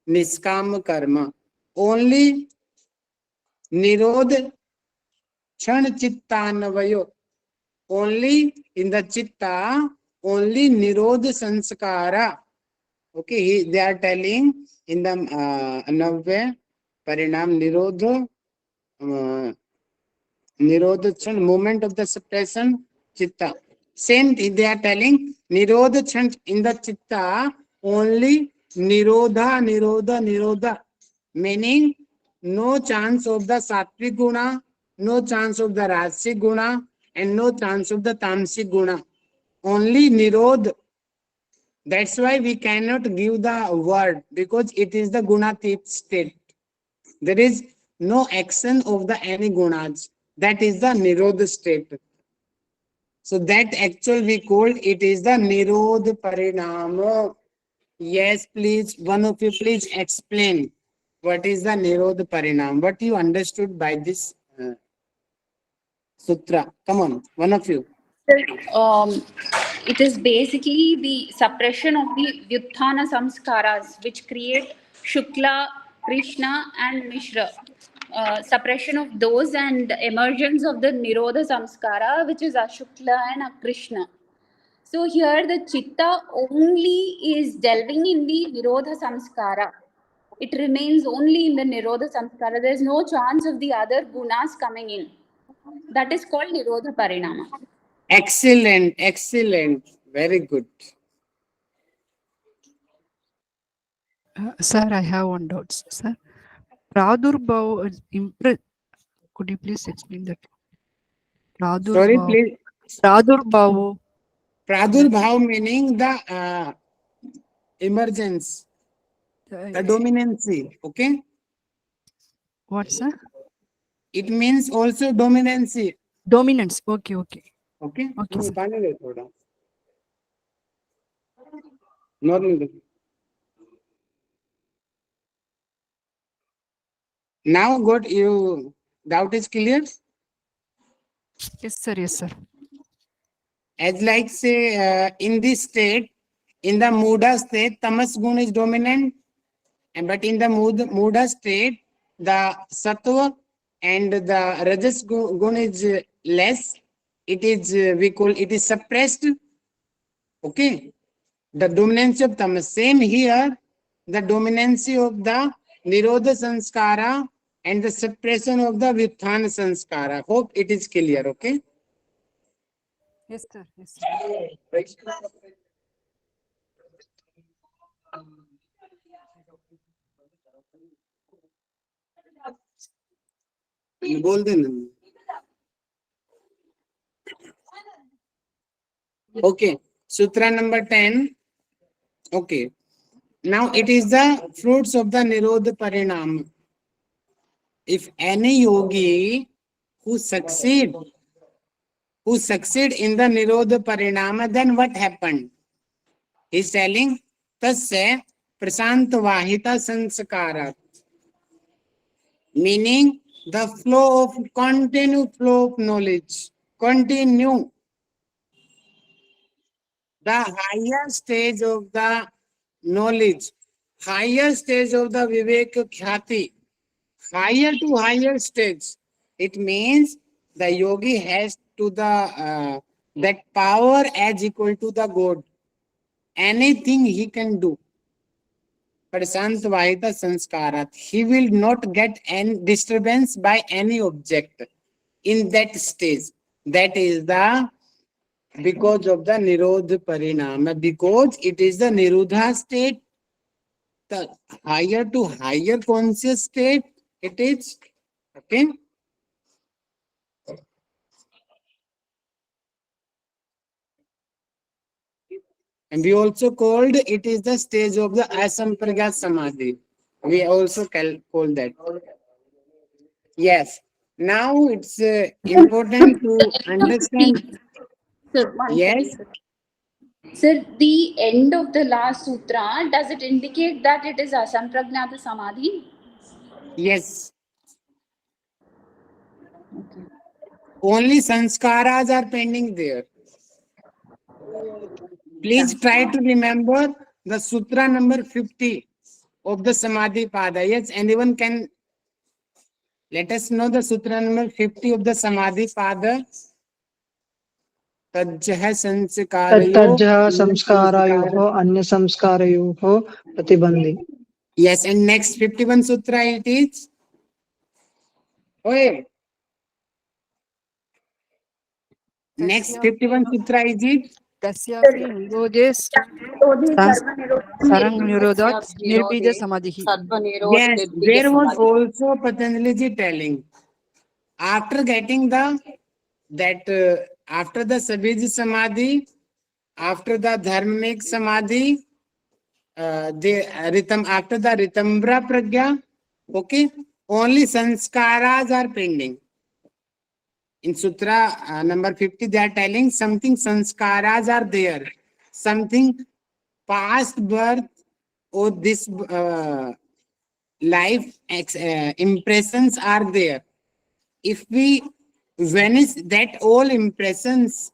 Niskama karma. Only nirodha chana chittanavayo. Only in the chitta, only nirodha sanskara. Okay, they are telling in the navya parinam nirodha, nirodha chan, moment of the suppression, chitta. Same thing they are telling, nirodha chan in the chitta, only nirodha, nirodha, nirodha. Meaning, no chance of the sattvic guna, no chance of the rajasic guna, and no chance of the tamasic guna. Only nirodha. That's why we cannot give the word, because it is the gunatit state. There is no action of the any gunas. That is the nirodha state. So that actually we called it is the nirodhaparinama. Yes, please, one of you please explain what is the nirodhaparinama. What you understood by this sutra? Come on, one of you. It is basically the suppression of the Vyuttana samskaras, which create Shukla, Krishna, and Mishra. Suppression of those and emergence of the Nirodha samskara, which is Ashukla and Akrishna. So here the chitta only is delving in the Nirodha samskara. It remains only in the Nirodha samskara. There is no chance of the other gunas coming in. That is called Nirodha Parinama. Excellent, excellent. Very good. Sir, I have one doubt, sir. Pradurbhav could you please explain that? Sorry, please. Pradurbhav. Pradurbhav meaning the emergence, the dominancy. Okay. What, sir? It means also dominancy. Dominance. Okay, okay. Okay. Okay, sir. Normal. Now, got you doubt is clear? Yes, sir. Yes, sir. As like say in this state, in the Muda state, tamas gun is dominant, but in the Muda state, the sattva and the rajas gun is less. It is we call it is suppressed. Okay, the dominancy of tamas. Same here, the dominancy of the nirodha sanskara and the suppression of the vyuttana sanskara. Hope it is clear. Okay. Yes, sir. Yes, sir. बोल देना. Okay, sutra number 10. Okay, now it is the fruits of the nirodha parinama. If any yogi who succeed in the nirodha parinama, then what happened? He's telling tasya prasanta vahita sanskara, meaning the flow of continued flow of knowledge, continue. The higher stage of the knowledge, higher stage of the viveka khyati, higher to higher stage. It means the yogi has to the that power as equal to the God. Anything he can do. Prasant Vahita Sanskarat. He will not get any disturbance by any object in that stage. That is the because of the nirodha parinama, because it is the nirodha state, the higher to higher conscious state, It is, okay. And we also called it is the stage of the asampragyat samadhi. We also call that. Yes. Now it's important to understand. Sir, one Yes. second, sir. Sir, the end of the last sutra, does it indicate that it is asampragnata samadhi? Yes. Okay. Only sanskaras are pending there. Please try to remember the sutra number 50 of the Samadhi Pada. Yes, anyone can let us know the sutra number 50 of the Samadhi Pada. Tajjah sanskarayo. तज्जः संस्कारायोः अन्यसंस्कारयोः प्रतिबन्धि. Yes, and next 51 sutra it is. Okay. Next 51 sutra is it? तस्यापि निरोधे sarang nirodhat nirbija samadhi. Yes, there was also Patanjali ji telling. After getting the after the Sabij Samadhi, after the Dharmic Samadhi, after the Ritambra Pragya, okay, only sanskaras are pending. In Sutra number 50, they are telling something sanskaras are there, something past birth or this life impressions are there. If we vanish that all impressions,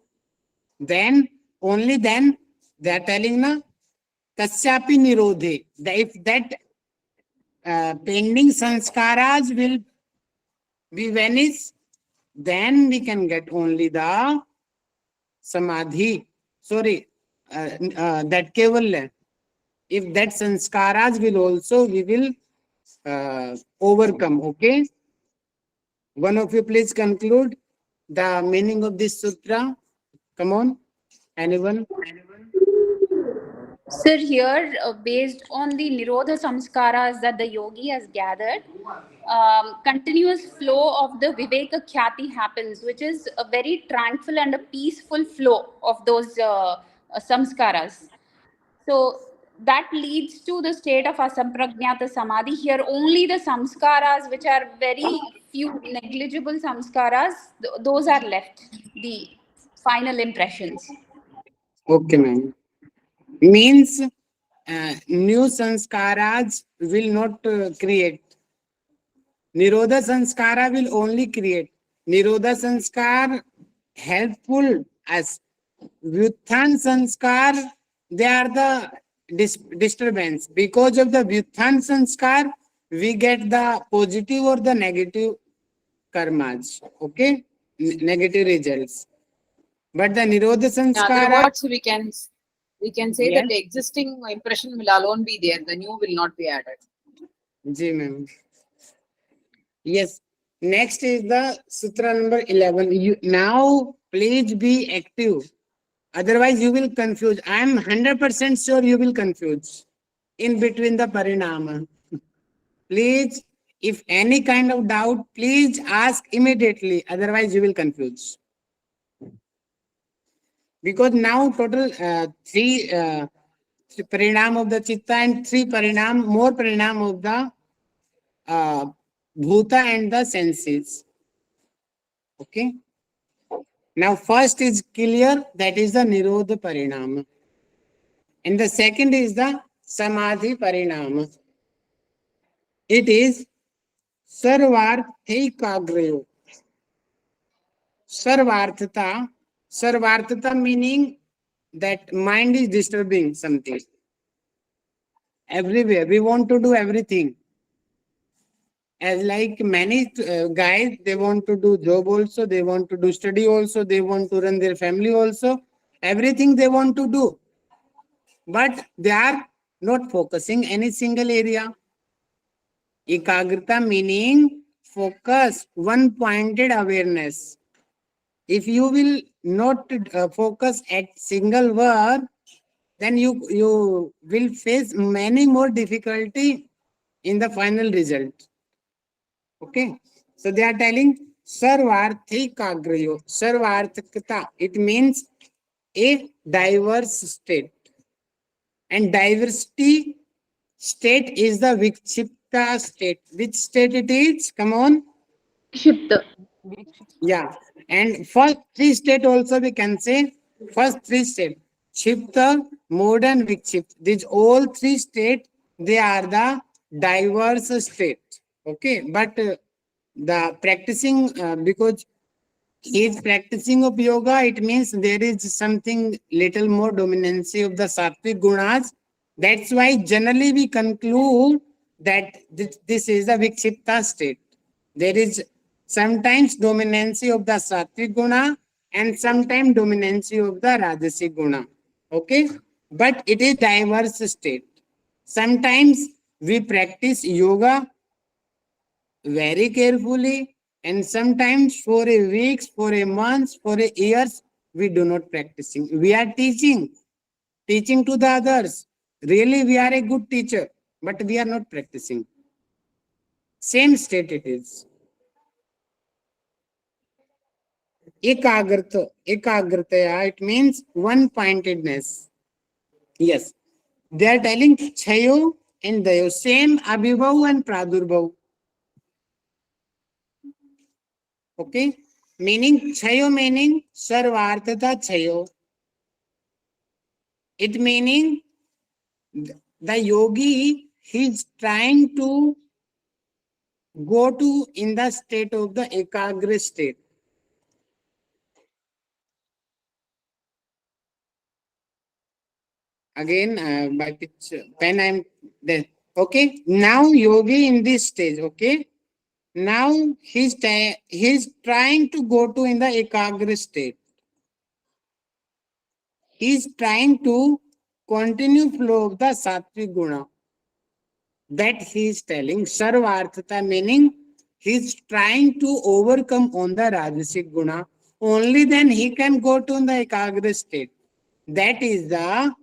then only then they are telling na kasyapi nirodhe. If that pending sanskaras will be vanished, then we can get only the samadhi. Sorry, that kevalya. If that sanskaras will also, we will overcome. Okay. One of you please conclude the meaning of this sutra. Come on. Anyone? Sir, here, based on the nirodha samskaras that the yogi has gathered, continuous flow of the viveka khyati happens, which is a very tranquil and a peaceful flow of those samskaras. So that leads to the state of asampragnata samadhi. Here, only the samskaras, which are very few negligible samskaras, those are left, the final impressions. Okay, ma'am. Means new sanskaras will not create. Nirodha sanskara will only create. Nirodha sanskar helpful as Vyuthan sanskar, they are the disturbance. Because of the Vyuthan sanskar, we get the positive or the negative karmas. Okay? Negative results. But the Nirodha In other sanskara. words, we can say Yes. that the existing impression will alone be there. The new will not be added. Ji, ma'am. Yes. Next is the sutra number 11. Now, please be active. Otherwise, you will confuse. I am 100% sure you will confuse in between the parinama. Please, if any kind of doubt, please ask immediately. Otherwise, you will confuse. Because now total three parinam of the chitta and three parinam, more parinam of the bhuta and the senses. Okay. Now first is clear, that is the nirodhaparinama. And the second is the samadhiparinama. It is sarvarthikagrayo. Sarvarthata meaning that mind is disturbing something. Everywhere, we want to do everything. As like many guys, they want to do job also, they want to do study also, they want to run their family also. Everything they want to do. But they are not focusing any single area. Ekagrita meaning focus, one-pointed awareness. If you will not focus at single word, then you will face many more difficulty in the final result. Okay. So they are telling sarvarthikagrayo. Sarvarthikata. It means a diverse state. And diversity state is the vikshipta state. Which state it is? Come on. Vikshipta. Yeah. And first three state also we can say. First three state. Kshipta, mode and vikshipt. These all three state, they are the diverse state. Okay. But the practicing, because he is practicing of yoga, it means there is something little more dominancy of the sattvic gunas. That's why generally we conclude that this is the vikshipta state. There is sometimes dominancy of the sattvic guna and sometimes dominancy of the rajasic guna. Okay, but it is diverse state. Sometimes we practice yoga very carefully, and sometimes for a weeks, for a month, for a years, we do not practicing. We are teaching to the others. Really, we are a good teacher, but we are not practicing. Same state it is. Ekagrataya, it means one-pointedness. Yes. They are telling Chayo and Dayo, same Abhibhav and Pradurbhav. Okay. Meaning Chayo meaning Sarvartata Chayo. It meaning the yogi, he's trying to go to in the state of the ekagra state. Again, by picture, pen I'm there. Okay, now yogi in this stage. Okay, now he's trying to go to in the ekagra state. He's trying to continue flow of the sattvic guna. That he is telling sarvarthata, meaning he's trying to overcome on the rajasic guna. Only then he can go to the ekagra state. That is the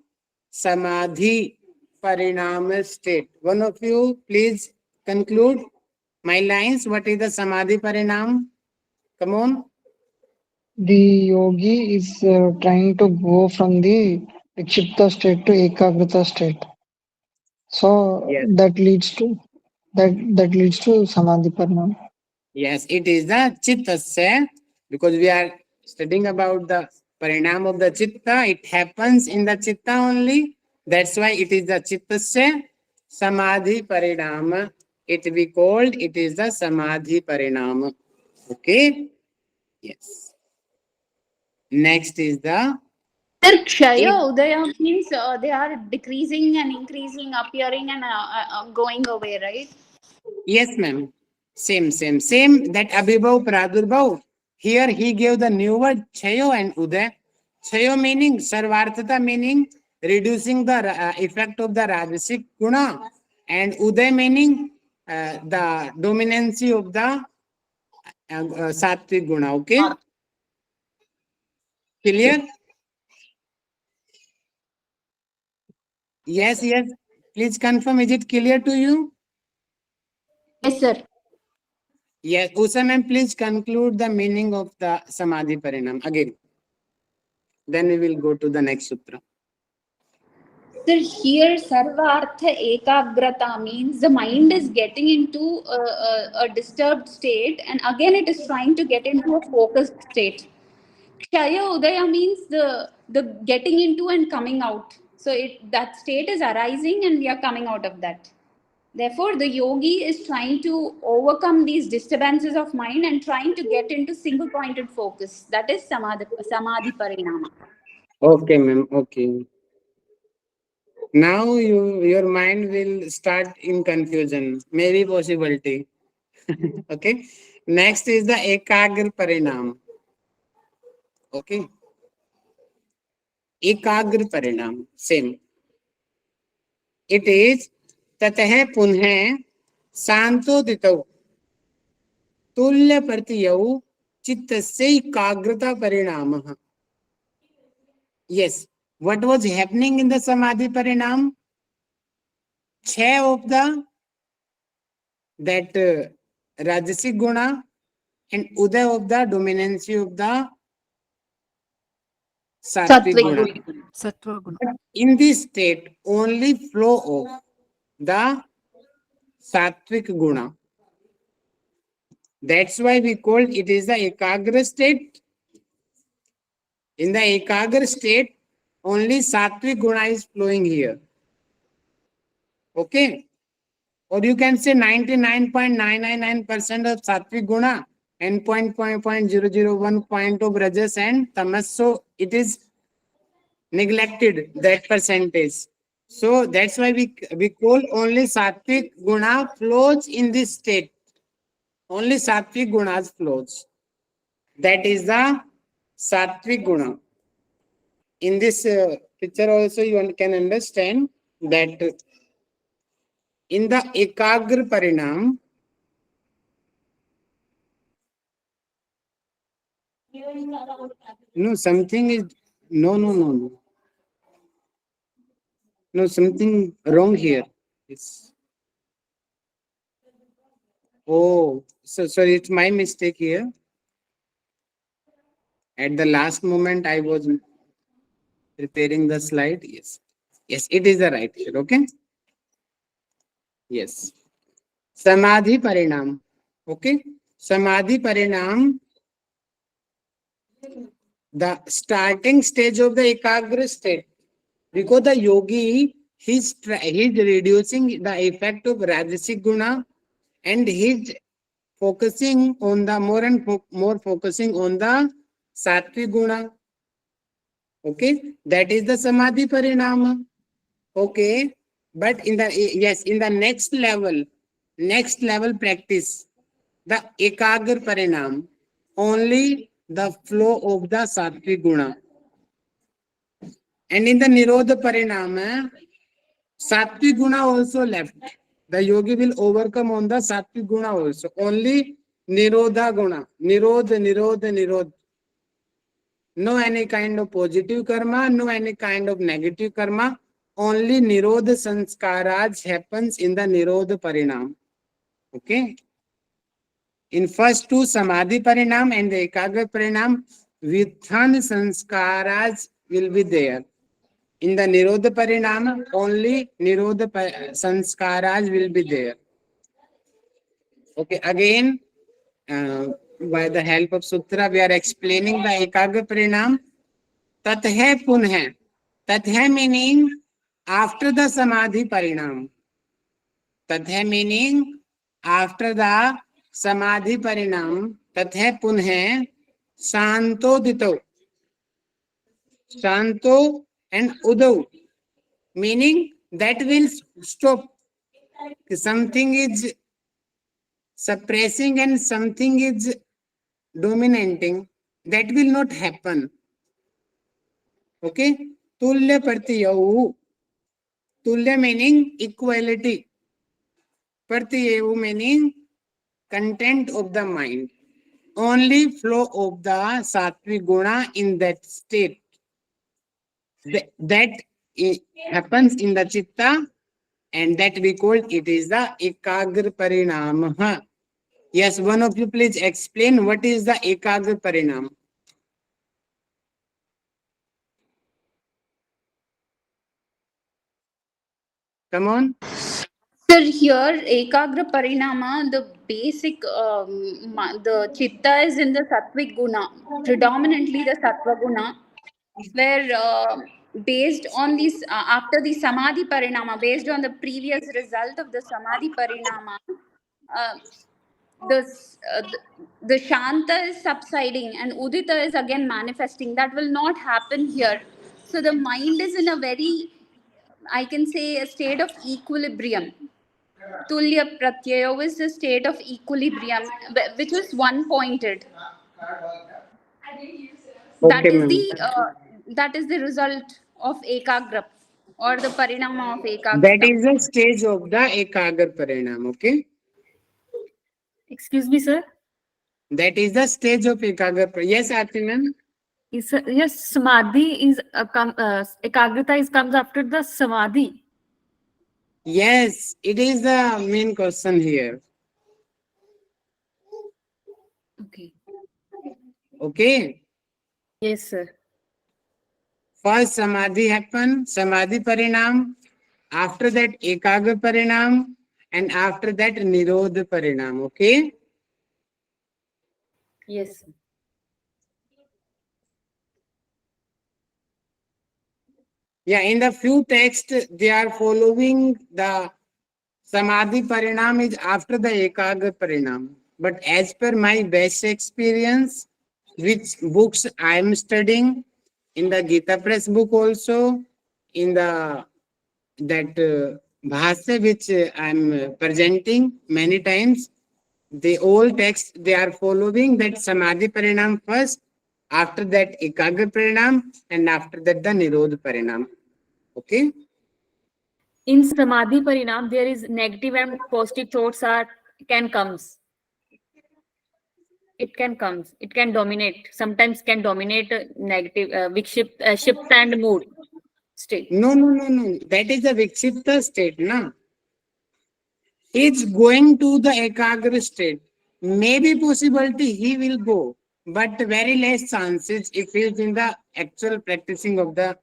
samadhi parinama state. One of you please conclude my lines. What is the samadhi parinam? Come on. The yogi is trying to go from the Vikshipta state to Ekagrita state. So Yes. that leads to Samadhi Parinama. Yes, it is the chittasya, because we are studying about the parinam of the chitta. It happens in the chitta only. That's why it is the chittasya samadhi parinama. It be called, it is the samadhi parinama. Okay. Yes. Next is the Sir, Kshaya Udaya means they are decreasing and increasing, appearing and going away, right? yes, ma'am. Same. That Abhibhav Pradurbhav. Here he gave the new word Chayo and Uday. Chayo meaning Sarvarthata, meaning reducing the effect of the Rajasic guna, and Uday meaning the dominancy of the Sattvic guna. Okay, clear? Yes. Please confirm. Is it clear to you? Yes, sir. Yes. Usha ma'am, please conclude the meaning of the Samadhi Parinam again. Then we will go to the next sutra. Sir, here Sarvartha Ekagrata means the mind is getting into a disturbed state and again it is trying to get into a focused state. Kshaya Udaya means the getting into and coming out. So that state is arising and we are coming out of that. Therefore, the yogi is trying to overcome these disturbances of mind and trying to get into single pointed focus. That is samadhi parinama. Okay, ma'am. Okay. Now your mind will start in confusion. Maybe possibility. Okay. Next is the ekagra parinam. Okay. Ekagra parinam. Same. It is tatah punha santoditau tulya partiyau chittasya ekagrata parinamah. Yes. What was happening in the samadhi parinam? Chhe of the that Rajasic guna and uday of the dominancy of the sattvic guna. Sattva guna. In this state, only flow of the sattvic guna. That's why we call it is the ekagra state. In the ekagra state, only sattvic guna is flowing here. Okay? Or you can say 99.999% of sattvic guna and 0.001 point of rajas and tamas. So it is neglected, that percentage. So that's why we call only sattvic guna flows in this state. Only sattvic gunas flows. That is the sattvic guna. In this picture also you can understand that in the ekagra parinam, no, something is, no, something wrong here. It's, oh, so sorry, it's my mistake here. At the last moment, I was preparing the slide. Yes, it is the right here. Okay. Yes. Samadhi parinam. Okay. Samadhi parinam. The starting stage of the ekagra state. Because the yogi, he's reducing the effect of rajasic guna, and he's focusing on the more focusing on the sattvic guna. Okay, that is the samadhi parinama. Okay, but in the in the next level practice, the ekagra parinam, only the flow of the sattvic guna. And in the nirodhaparinama, sattvic guna also left. The yogi will overcome on the sattvic guna also. Only nirodha guna. Nirodha. No any kind of positive karma, no any kind of negative karma. Only nirodha sanskaraj happens in the nirodha parinam. Okay. In first two samadhi parinam and the ekagra parinam, vithan sanskaraj will be there. In the nirodha parinama, only nirodha sanskaraj will be there. Okay, again, by the help of Sutra, we are explaining the ekagra parinam. Tathya punha. Tathya meaning after the samadhi parinam. Tathya meaning after the samadhi parinam. Tathya punha shanto dito. Shanto and udav. Meaning that will stop. Something is suppressing and something is dominating. That will not happen. Okay? Tulya partiyahu. Tulya meaning equality. Partiyahu meaning content of the mind. Only flow of the sattvic guna in that state. That happens in the chitta, and that we call it is the ekagra parinama. Yes, one of you please explain what is the ekagra parinama. Come on. Sir, here ekagra parinama, the basic the chitta is in the sattvic guna, predominantly the sattva guna, where based on this after the samadhi parinama, based on the previous result of the samadhi parinama, uh, the shanta is subsiding and udita is again manifesting. That will not happen here. So the mind is in a very, I can say, a state of equilibrium. Tulya pratyaya is the state of equilibrium, which is one pointed. That Okay, is ma'am. the result of ekagra or the parinama of That ekagrata. is the stage of the ekagra parinam. Okay. Excuse me, sir. That is the stage of ekagra parinam. Yes, Aarti ma'am. Yes, samadhi is ekagrata comes after the samadhi. Yes, it is the main question here. Okay. Okay. Yes, sir. First samadhi happen, samadhi parinam. After that ekagra parinam, and after that nirodha parinam. Okay. Yes, sir. Yeah, in the few texts they are following the samadhi parinam is after the ekagra parinam. But as per my best experience, which books I am studying, in the Gita Press book also, in the that bhasya which I am presenting many times, the old text they are following that samadhi parinam first, after that ekagra parinam, and after that the nirodha parinam. Okay. In samadhi parinam, there is negative and positive thoughts can comes. It can comes. It can dominate. Sometimes can dominate negative shift and mood state. No. That is a vikshipta state, na. He's going to the ekagra state. Maybe possibility he will go, but very less chances if he is in the actual practicing of the.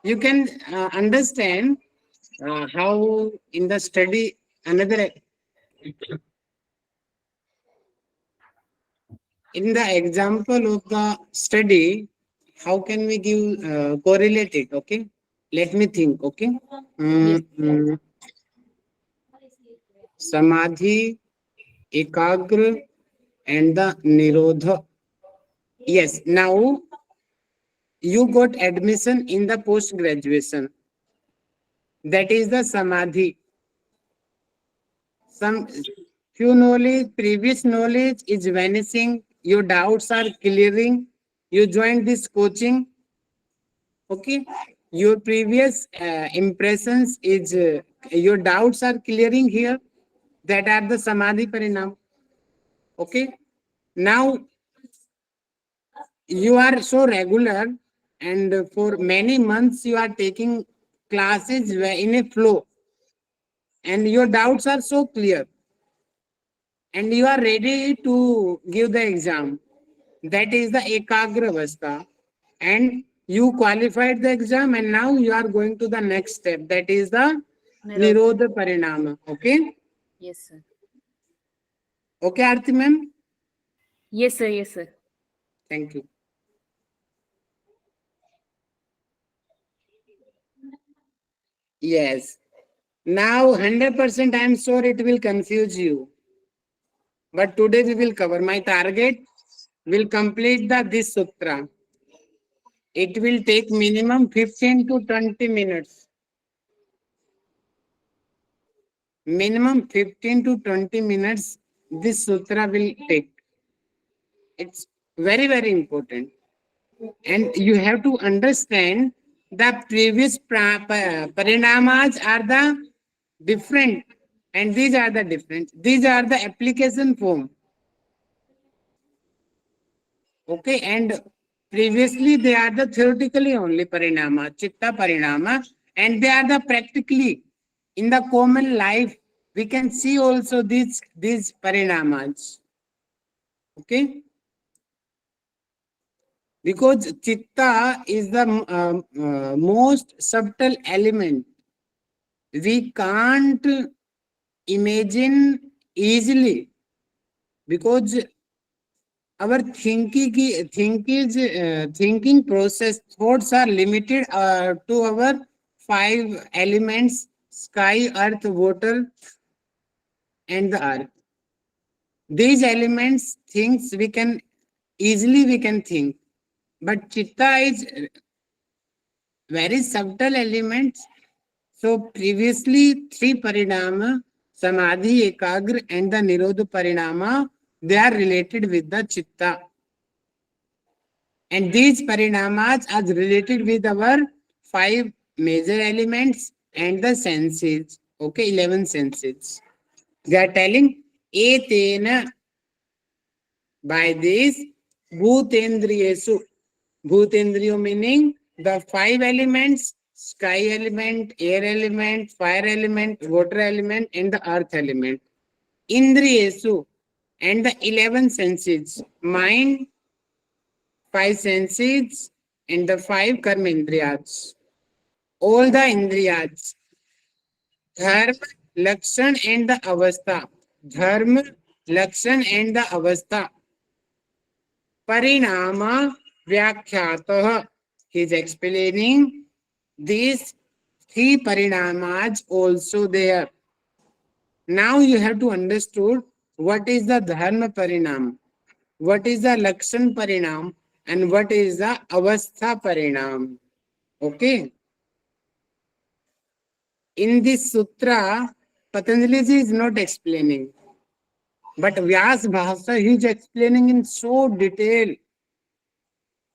You can understand how in the study another in the example of the study, how can we give correlate it? Okay, let me think. Okay. Samadhi, ekagra, and the nirodha. Yes, now you got admission in the post graduation. That is the samadhi. Some few knowledge, previous knowledge is vanishing. Your doubts are clearing. You join this coaching. Okay, your previous impressions is your doubts are clearing here. That are the samadhi parinam. Okay, now you are so regular, and for many months you are taking classes in a flow, and your doubts are so clear, and you are ready to give the exam. That is the ekagra avastha, and you qualified the exam, and now you are going to the next step. That is the nirodha parinama. Okay. Yes, sir. Okay, Aarti ma'am. Yes, sir. Yes, sir. Thank you. Yes. Now 100% I am sure it will confuse you. But today we will cover. My target will complete this sutra. It will take minimum 15 to 20 minutes. Minimum 15 to 20 minutes this sutra will take. It's very, very important. And you have to understand the previous parinamas are the different, and these are the different. These are the application form. Okay, and previously they are the theoretically only parinama, chitta parinama, and they are the practically in the common life. We can see also these parinamas. Okay, because chitta is the most subtle element. We can't imagine easily because our thinking process thoughts are limited to our 5 elements: sky, earth, water, and the earth. These elements things we can think, but chitta is very subtle elements. So previously 3 parinama, samadhi, ekagra, and the nirodha parinama, they are related with the chitta. And these parinamas are related with our 5 major elements and the senses. Okay, 11 senses. They are telling etena, by this bhutendriyesu. Bhutendriyo meaning the 5 elements: sky element, air element, fire element, water element, and the earth element. Indriyesu, and the 11 senses, mind, 5 senses, and the 5 karmendriyas. All the indriyas, dharma, lakshan, and the avastha. Dharma, lakshan, and the avastha. Parinama vyakhyatah. He is explaining these 3 parinamas also there. Now you have to understood what is the dharma parinam, what is the lakshan parinam, and what is the avastha parinam. Okay. In this sutra, Patanjali ji is not explaining, but Vyas Bhasa he is explaining in so detail.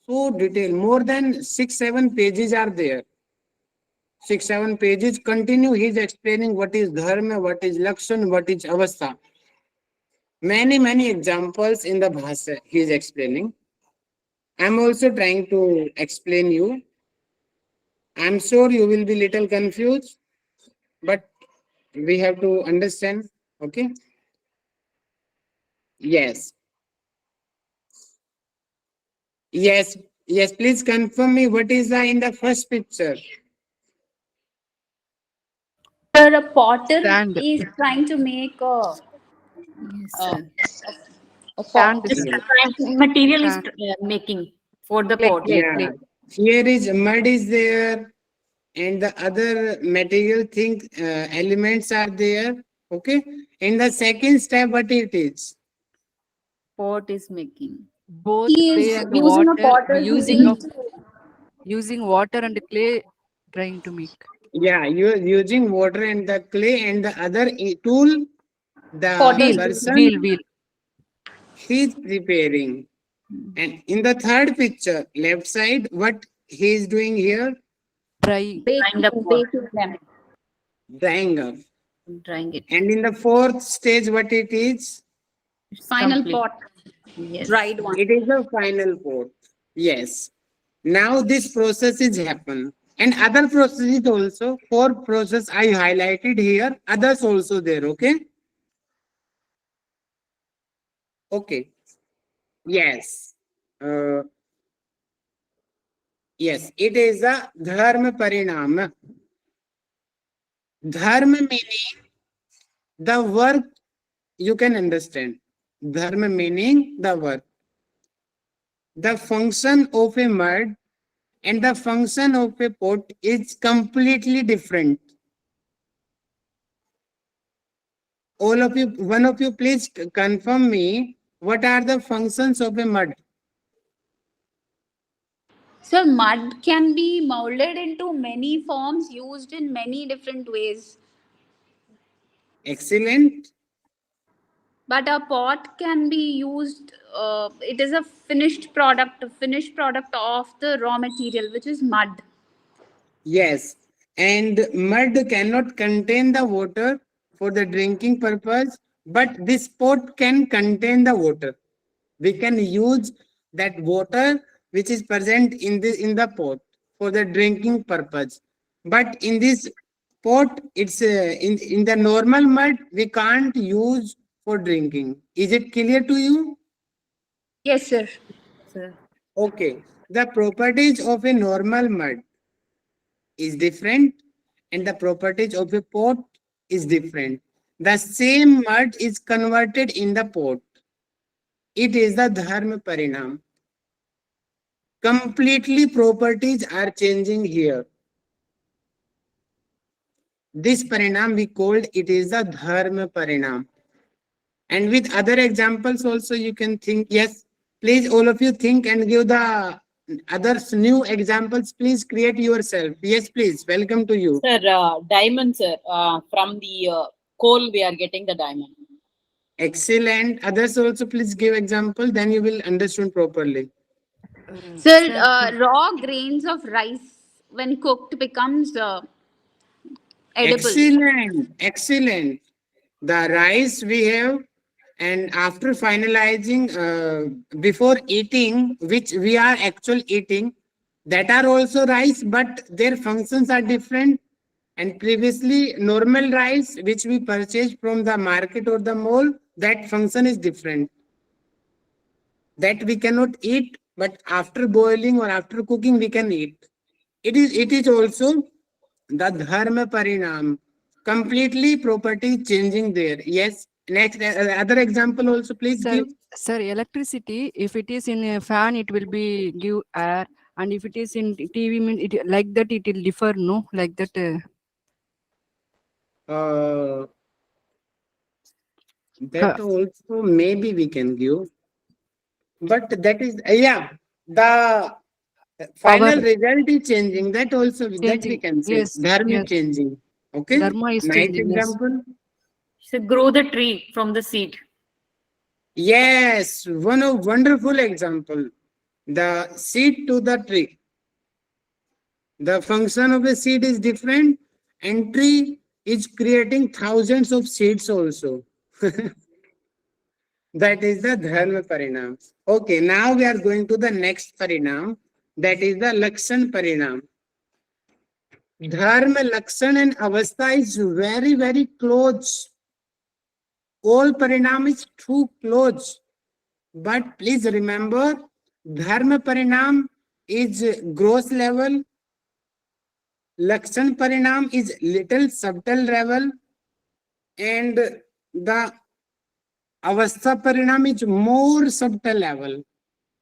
More than 6-7 pages are there. 6-7 pages continue. He is explaining what is dharma, what is lakshan, what is avastha. Many examples in the Bhasa he is explaining. I am also trying to explain you. I am sure you will be little confused, but we have to understand. Okay. Yes. Yes. Yes. Please confirm me what is the in the first picture. Sir, a potter Sand. is trying to make a Yes, sir. Sand. This Sir. material is Sand. making for the Clay, pot. clay, Yeah. clay. Here is mud is there, and the other material thing elements are there. Okay. In the second step, what it is? Pot is making. Both he clay is and using a water, potter's using water and clay, trying to make. Yeah, you are using water and the clay and the other tool. The Potter's Wheel, person wheel. he is preparing. And in the third picture, left side, what he is doing here? Drying. Drying the pot. baking them. Drying up. Drying it. And in the fourth stage, what it is? It's Final complete. pot, Yes. dried one. It is the final pot. Yes. Now this process is happen. And other processes also, 4 process I highlighted here, others also there, okay? Okay. Yes. Yes, it is a dharmaparinama. Dharma meaning the work you can understand. Dharma meaning the work. The function of a mud and the function of a pot is completely different. All of you, one of you, please confirm me what are the functions of a mud. So mud can be molded into many forms, used in many different ways. Excellent. But a pot can be used. It is a finished product of the raw material, which is mud. Yes. And mud cannot contain the water for the drinking purpose, but this pot can contain the water. We can use that water which is present in the pot for the drinking purpose. But in this pot, it's in the normal mud we can't use for drinking. Is it clear to you? Yes, sir. Sir. Okay. The properties of a normal mud is different and the properties of a pot is different. The same mud is converted in the pot. It is the dharma parinam. Completely properties are changing here. This parinam we called it is the dharma parinam. And with other examples also you can think. Yes, please all of you think and give the others new examples. Please create yourself. Yes, please. Welcome to you. Sir, diamond, sir. From the coal, we are getting the diamond. Excellent. Others also please give example. Then you will understand properly. Sir, raw grains of rice, when cooked, becomes edible. Excellent. Excellent. The rice we have, and after finalizing, before eating, which we are actually eating, that are also rice, but their functions are different. And previously, normal rice, which we purchased from the market or the mall, that function is different. That we cannot eat, but after boiling or after cooking, we can eat. It is also the dharmaparinama, completely property changing there. Yes. Next, other example also, please Sir, give. sir, electricity, if it is in a fan, it will be give air, and if it is in TV, it like that it will differ, no? Like that. That also maybe we can give, but that is yeah, the final result is changing. That also that we Changing. can say Yes, dharma yes. is changing. Okay, Dharma is nice changing. Yes. example. So grow the tree from the seed. Yes, one of wonderful example. The seed to the tree. The function of a seed is different, and tree is creating thousands of seeds also. That is the dharma parinam. Okay, now we are going to the next parinam. That is the lakshan parinam. Dharma, lakshan and avastha is very, very close. All parinam is too close. But please remember, dharma parinam is gross level. Lakshan parinam is little subtle level. And the avasthaparinama is more subtle level.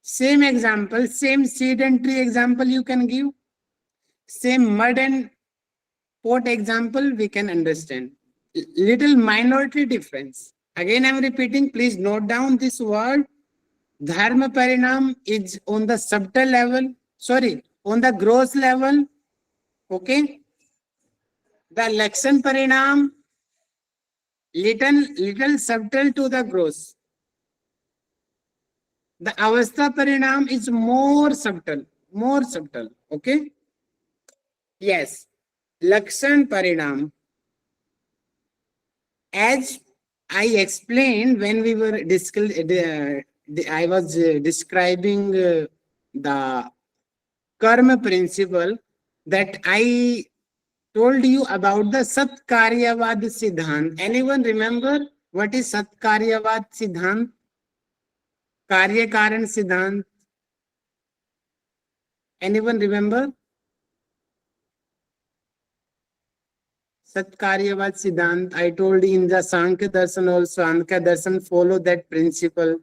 Same example, same seed and tree example you can give. Same mud and pot example we can understand. Little minority difference. Again, I am repeating, please note down this word. Dharma parinam is on the subtle level, on the gross level. Okay. The lakshan parinam, little subtle to the gross. The avastha parinam is more subtle. Okay. Yes. Lakshan parinam. As I explained when we were I was describing the karma principle, that I told you about the Satkaryavad Siddhant. Anyone remember what is Satkaryavad Siddhant? Karya Karan Siddhant. Anyone remember? Satkaryavad Siddhant. I told you in the Sankhya Darshan also, Anka Darshan follow that principle.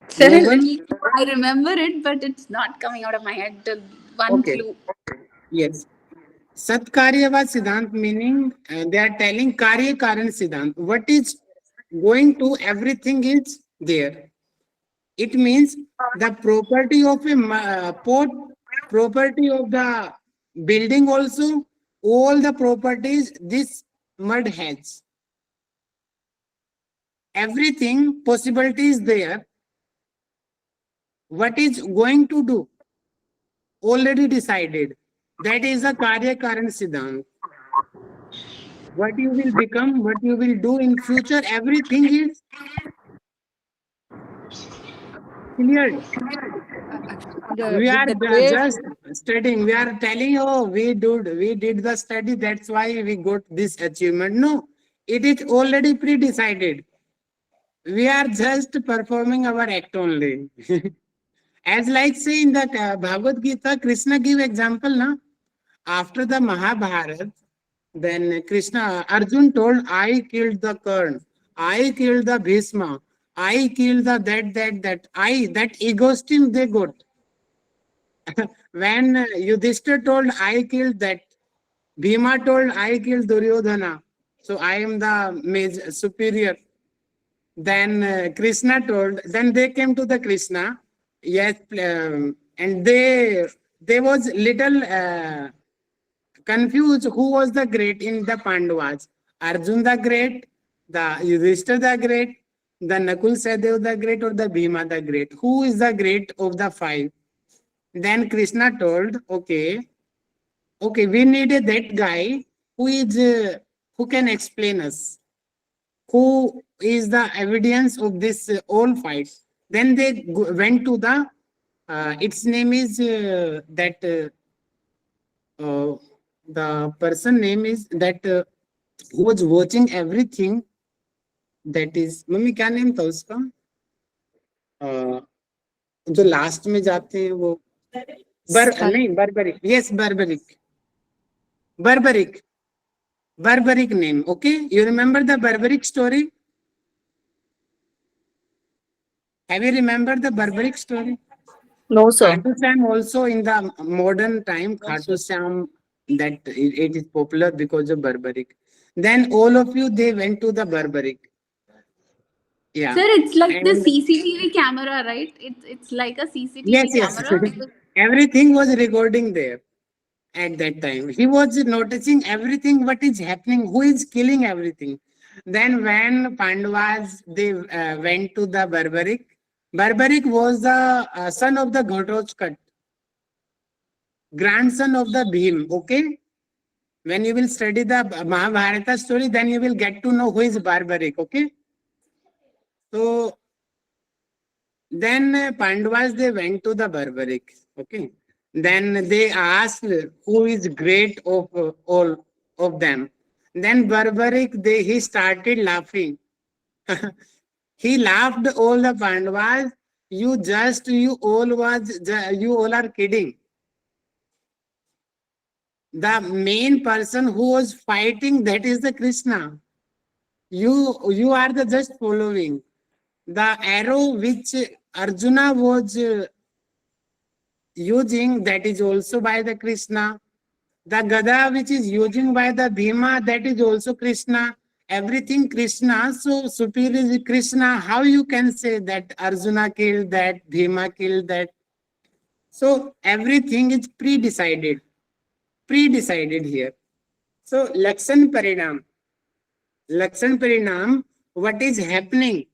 Sir, No one? I remember it, but it's not coming out of my head. The one Okay. clue. Yes. Satkaryavad Siddhant meaning they are telling Karya Karan Siddhant. What is going to everything is there. It means the property of a pot, property of the building also, all the properties this mud has. Everything possibility is there. What is going to do? Already decided. That is a Karya Karan Siddhant. What you will become, what you will do in future, everything is cleared. We are just studying. We are telling, oh, we did the study. That's why we got this achievement. No, it is already pre-decided. We are just performing our act only. As like say in the Bhagavad Gita, Krishna give example, na? After the Mahabharata, then Arjun told, I killed the Karna, I killed the Bhishma, I killed the that egoism they got. When Yudhishthira told, I killed that, Bhima told, I killed Duryodhana, so I am the superior. Then Krishna told, then they came to the Krishna, yes, and they was little confused who was the great in the Pandavas. Arjun the great, the Yudhishthira the great, the Nakul Sahadev the great, or the Bhima the great. Who is the great of the five? Then Krishna told, okay, we needed that guy who can explain us. Who is the evidence of this all fights? Then they went to its name is the person name is that who was watching everything. That is, mummy क्या name था उसका? जो last में जाते हैं वो नहीं Barbarik. Yes, barbaric name. Okay, you remember the barbaric story? Have you remembered the barbaric story? No, sir. Khatu Sham also in the modern time, Khatu Sham, that it is popular because of barbaric. Then all of you, they went to the barbaric. Yeah. Sir, it's like the And- CCTV camera, right? It's like a CCTV Yes. camera. Everything was recording there at that time. He was noticing everything, what is happening, who is killing everything. Then when Pandavas, they went to the barbaric was the son of the Ghotrojkat, grandson of the Bhim. Okay, when you will study the Mahabharata story, then you will get to know who is barbaric. Okay, so then Pandavas, they went to the barbaric. Okay, then they asked who is great of all of them. Then barbaric, he started laughing. He laughed all the Pandavas. You all are kidding. The main person who was fighting, that is the Krishna. You are the just following. The arrow which Arjuna was using, that is also by the Krishna. The Gada which is using by the Bhima, that is also Krishna. Everything Krishna. So superior is Krishna. How you can say that Arjuna killed that, Bhima killed that? So everything is pre-decided here. So Lakshan Parinam, what is happening?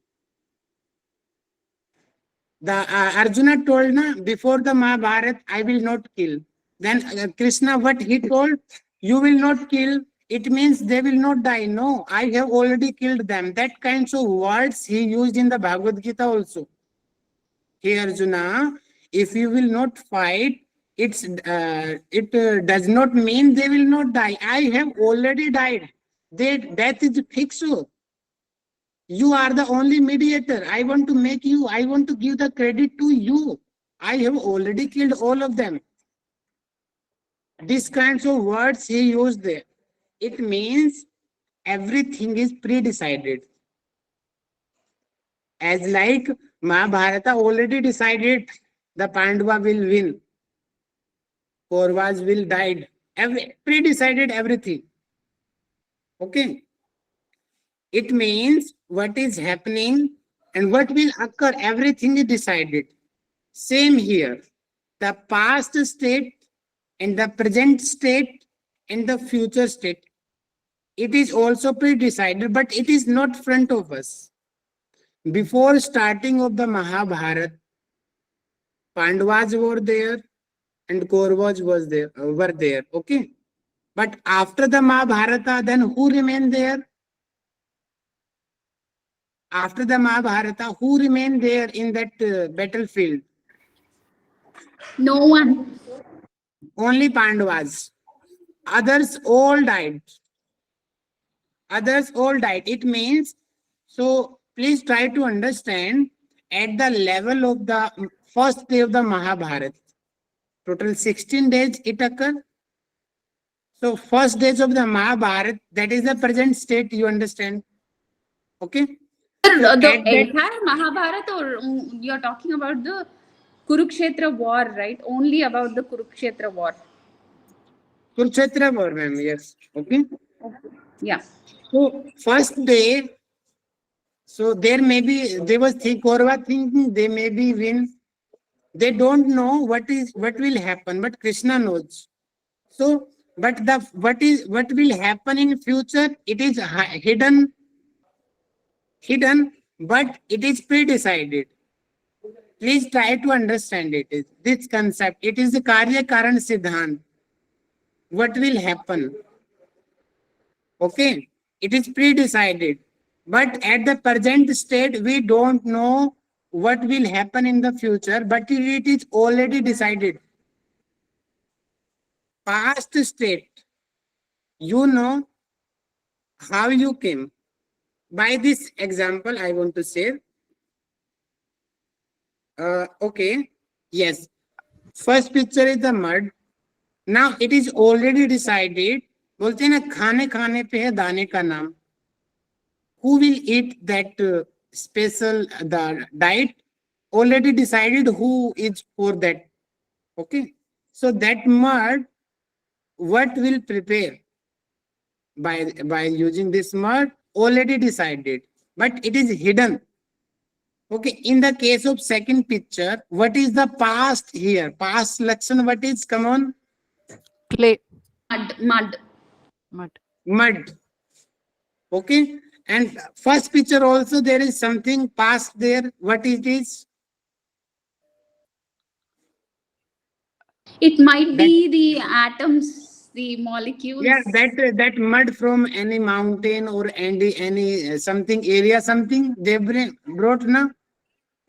The Arjuna told, na, before the Mahabharata, I will not kill. Then Krishna, what he told? You will not kill. It means they will not die. No, I have already killed them. That kinds of words he used in the Bhagavad Gita also. Hey Arjuna, if you will not fight, it does not mean they will not die. I have already died. Death is fixed. You are the only mediator. I want to give the credit to you. I have already killed all of them. These kinds of words he used there. It means everything is pre-decided. As like Mahabharata already decided the Pandava will win. Kauravas will die. Pre-decided everything. Okay. It means what is happening and what will occur, everything is decided. Same here. The past state and the present state and the future state. It is also pre-decided, but it is not front of us. Before starting of the Mahabharata, Pandavas were there and Kauravas were there. Okay. But after the Mahabharata, then who remained there? After the Mahabharata, who remained there in that battlefield? No one. Only Pandavas. Others all died. It means, so please try to understand, at the level of the first day of the Mahabharata, total 16 days it occurred. So first days of the Mahabharata, that is the present state, you understand? Okay. Sir, So the at that- entire Mahabharata, or you're talking about the Kurukshetra war, right? Only about the Kurukshetra war. Kurukshetra war, ma'am, yes. Okay. Yeah. So first day, so there was Kaurava thinking they may be win. They don't know what will happen, but Krishna knows. So, but what will happen in future? It is hidden, but it is pre-decided. Please try to understand it. This concept. It is the Karya Karan Siddhant. What will happen? Okay, it is pre-decided. But at the present state, we don't know what will happen in the future, but it is already decided. Past state, You know how you came. By this example, I want to say, okay, yes. First picture is the mud. Now it is already decided. बोलते हैं ना खाने खाने पे है दाने का नाम. Who will eat that special the diet? Already decided who is for that. Okay. So that mud, what will prepare by using this mud? Already decided, but it is hidden. Okay. In the case of second picture, what is the past here? Past Lakshan, what is? Come on. Clay. Mud. Mud. Okay. And first picture also there is something past there. What it is? It might be the atoms, the molecules. Yeah, that mud from any mountain or any something area, something they brought now.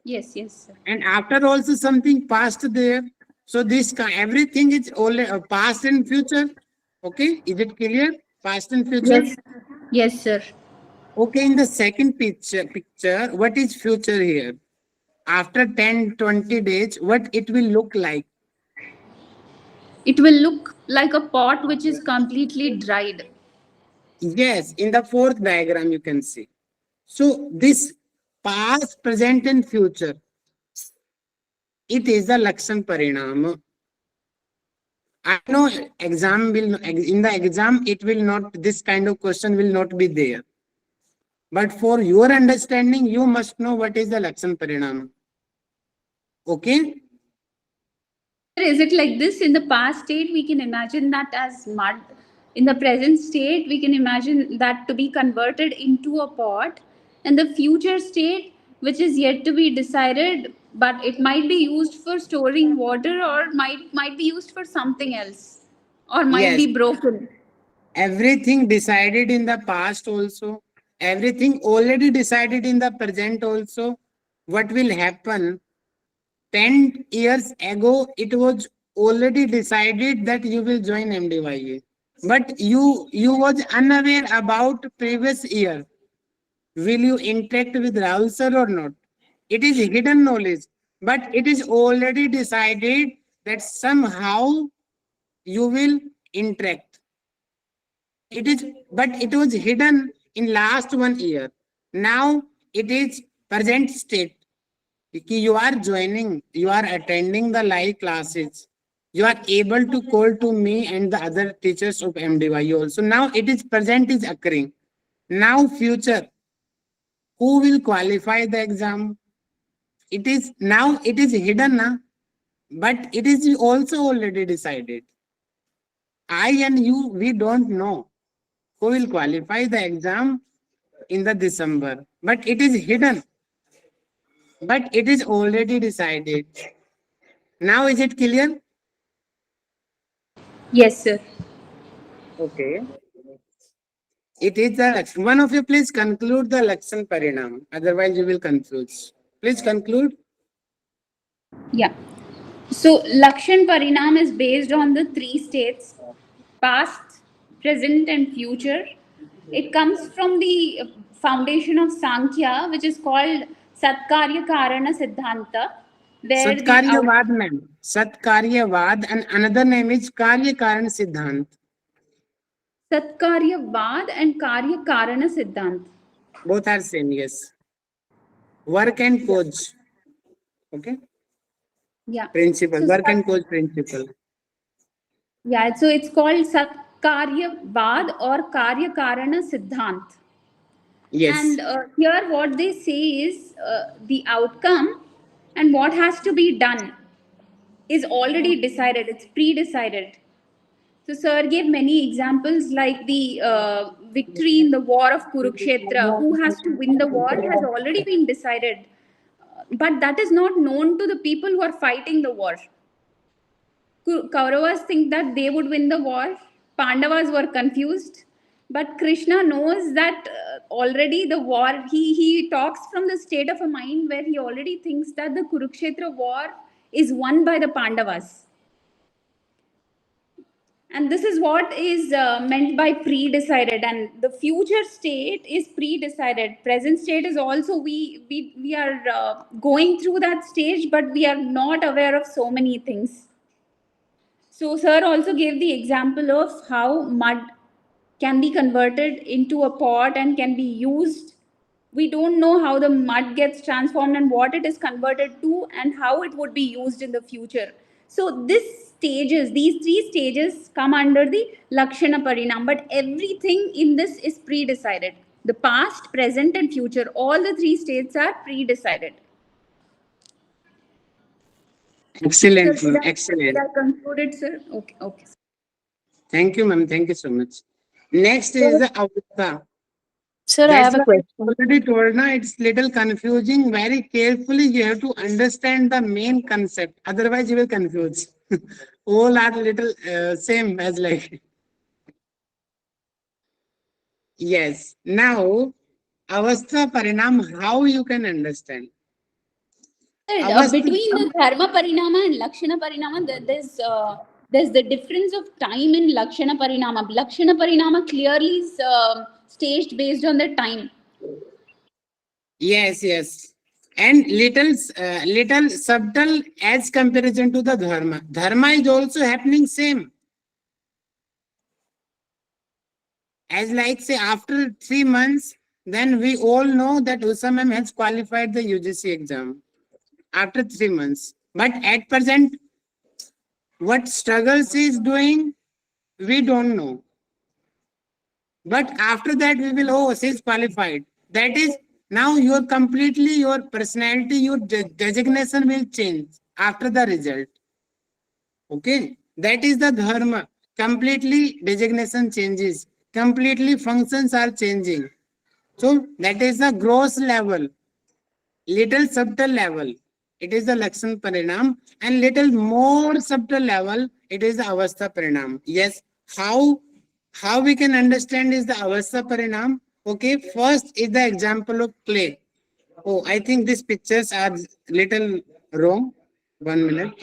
Yes, yes, sir. And after also something past there. So this everything is only past and future. Okay, is it clear? Past and future. Yes, yes, sir. Okay, in the second picture, what is future here? After 10-20 days, what it will look like? It will look like a pot which is completely dried. Yes, in the fourth diagram you can see. So this past, present and future, it is the Lakshan Parinama. I know exam will, in the exam it will not, this kind of question will not be there. But for your understanding, you must know what is the Lakshan Parinama. Okay? Is it like this? In the past state, we can imagine that as mud. In the present state, we can imagine that to be converted into a pot. And the future state, which is yet to be decided, but it might be used for storing water or might be used for something else, or might Yes. be broken. Everything decided in the past also. Everything already decided in the present also. What will happen? 10 years ago, it was already decided that you will join MDYA. But you was unaware about previous year. Will you interact with Rahul sir or not? It is hidden knowledge, but it is already decided that somehow you will interact. It is, but it was hidden in last 1 year. Now it is present state. You are joining, you are attending the live classes. You are able to call to me and the other teachers of MDYA also. Now it is present is occurring. Now future, who will qualify the exam? It is now it is hidden, na? But it is also already decided. I and you, we don't know who will qualify the exam in the December, but it is hidden. But it is already decided. Now is it clear? Yes, sir. Okay. It is the one of you please conclude the Lakshan Parinam. Otherwise you will confuse. Please conclude. Yeah. So Lakshan Parinam is based on the three states: past, present, and future. It comes from the foundation of Sankhya, which is called Satkarya Karana Siddhanta, where the Satkaryavad ma'am. Satkaryavad and another name is Karya Karan Siddhant. Satkaryavad and Karya Karana Siddhant. Both are same, yes. Work and cause. Okay. Yeah. Principle. So, Work and cause principle. yeah, so it's called Satkaryavad or Karya Karana Siddhant. Yes. And here what they say is the outcome and what has to be done is already decided. It's pre-decided. So sir gave many examples like the victory in the war of Kurukshetra. Who has to win the war has already been decided. But that is not known to the people who are fighting the war. Kauravas think that they would win the war. Pandavas were confused. But Krishna knows that already the war, he talks from the state of a mind where he already thinks that the Kurukshetra war is won by the Pandavas. And this is what is meant by pre-decided, and the future state is pre-decided. Present state is also we are going through that stage, but we are not aware of so many things. So sir also gave the example of how mud can be converted into a pot and can be used. We don't know how the mud gets transformed and what it is converted to and how it would be used in the future. So these three stages come under the Lakshana Parinam, but everything in this is pre-decided. The past, present and future, all the three states are pre-decided. Excellent, Sir, ma'am. did Excellent. I conclude it, sir? Okay. Thank you, ma'am. Thank you so much. Next is the avastha. Sir, I That's have a why I question. already told now it's little confusing. Very carefully, you have to understand the main concept. Otherwise, you will confuse. All are little same as like. Yes. Now, avastha parinam, how you can understand? Between the dharmaparinama and lakshana parinama, there's the difference of time in lakshana parinama. Lakshana parinama clearly is staged based on the time. Yes, yes. And little subtle as comparison to the dharma. Dharma is also happening same. As like say after 3 months, then we all know that Usama has qualified the UGC exam after 3 months. But at present, what struggles he is doing, we don't know. But after that, we will, oh, she is qualified. That is, now your completely, your personality, your designation will change after the result. Okay, that is the dharma. Completely designation changes. Completely functions are changing. So that is the gross level, little subtle level. It is the Lakshana Parinam, and little more subtle level, it is the Avastha Parinam. Yes, how we can understand is the Avastha Parinam. Okay, first is the example of clay. Oh, I think these pictures are little wrong. 1 minute.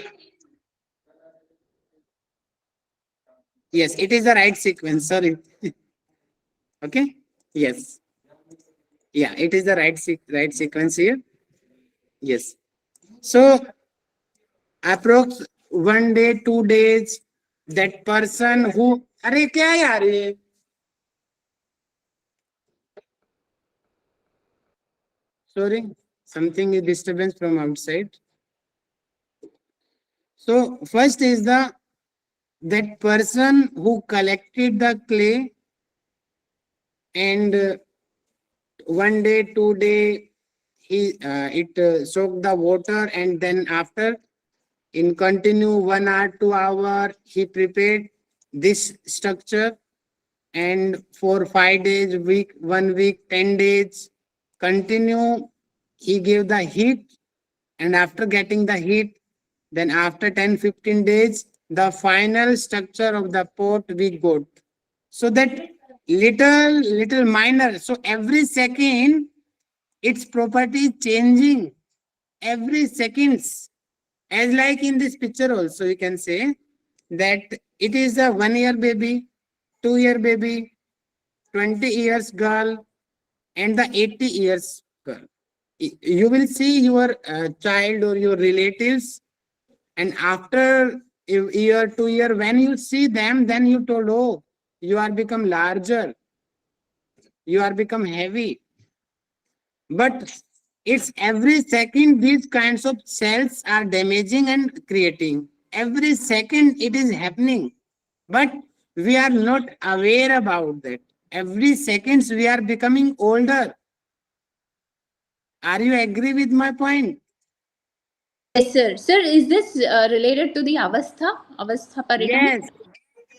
Yes, it is the right sequence. Sorry. Okay. Yes. Yeah, it is the right sequence here. Yes. So approx 1 day, 2 days, that person who अरे क्या है यार ये sorry, something is disturbance from outside. So first is that person who collected the clay and 1 day, 2 day, it soaked the water, and then after in continue 1 hour, 2 hour, he prepared this structure, and for 5 days, week, 1 week, 10 days, continue. He gave the heat, and after getting the heat, then after 10-15 days, the final structure of the pot we got. So that little minor. So every second, its property changing. Every seconds. As like in this picture also, you can say that it is a 1 year baby, 2 year baby, 20 years girl, and the 80 years girl. You will see your child or your relatives, and after a year, 2 year, when you see them, then you told, oh, you are become larger, you are become heavy. But it's every second these kinds of cells are damaging and creating. Every second it is happening. But we are not aware about that. Every seconds we are becoming older. Are you agree with my point? Yes, sir. Sir, is this related to the avastha parinama?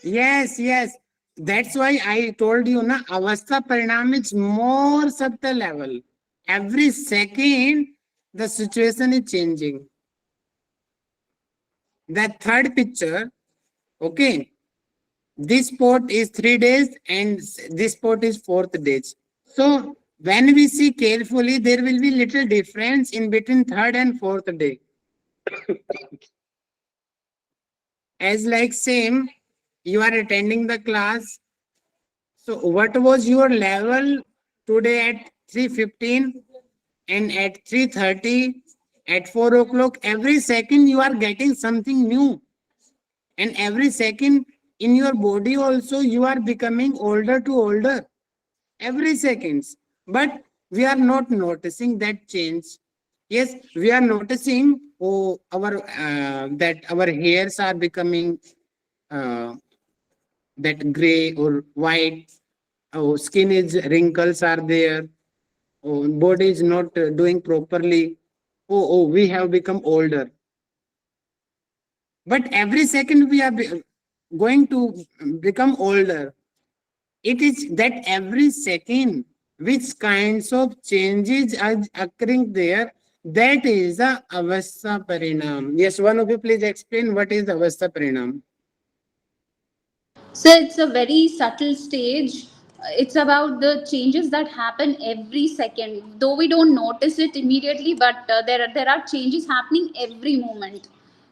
Yes. That's why I told you, na, avastha parinam is more subtle level. Every second, the situation is changing. The third picture, okay, this pot is 3 days and this pot is 4th days. So when we see carefully, there will be little difference in between 3rd and 4th day. As like same, you are attending the class. So what was your level today at 3:15 and at 3:30, at 4 o'clock? Every second you are getting something new. And every second in your body also you are becoming older to older. Every seconds. But we are not noticing that change. Yes, we are noticing our that our hairs are becoming that gray or white. Oh, skin is wrinkles are there. Oh, body is not doing properly. We have become older. But every second we are going to become older. It is that every second which kinds of changes are occurring there, that is the avasthaparinama. Yes, one of you please explain what is the avasthaparinama. So it's a very subtle stage. It's about the changes that happen every second. Though we don't notice it immediately, but there are changes happening every moment.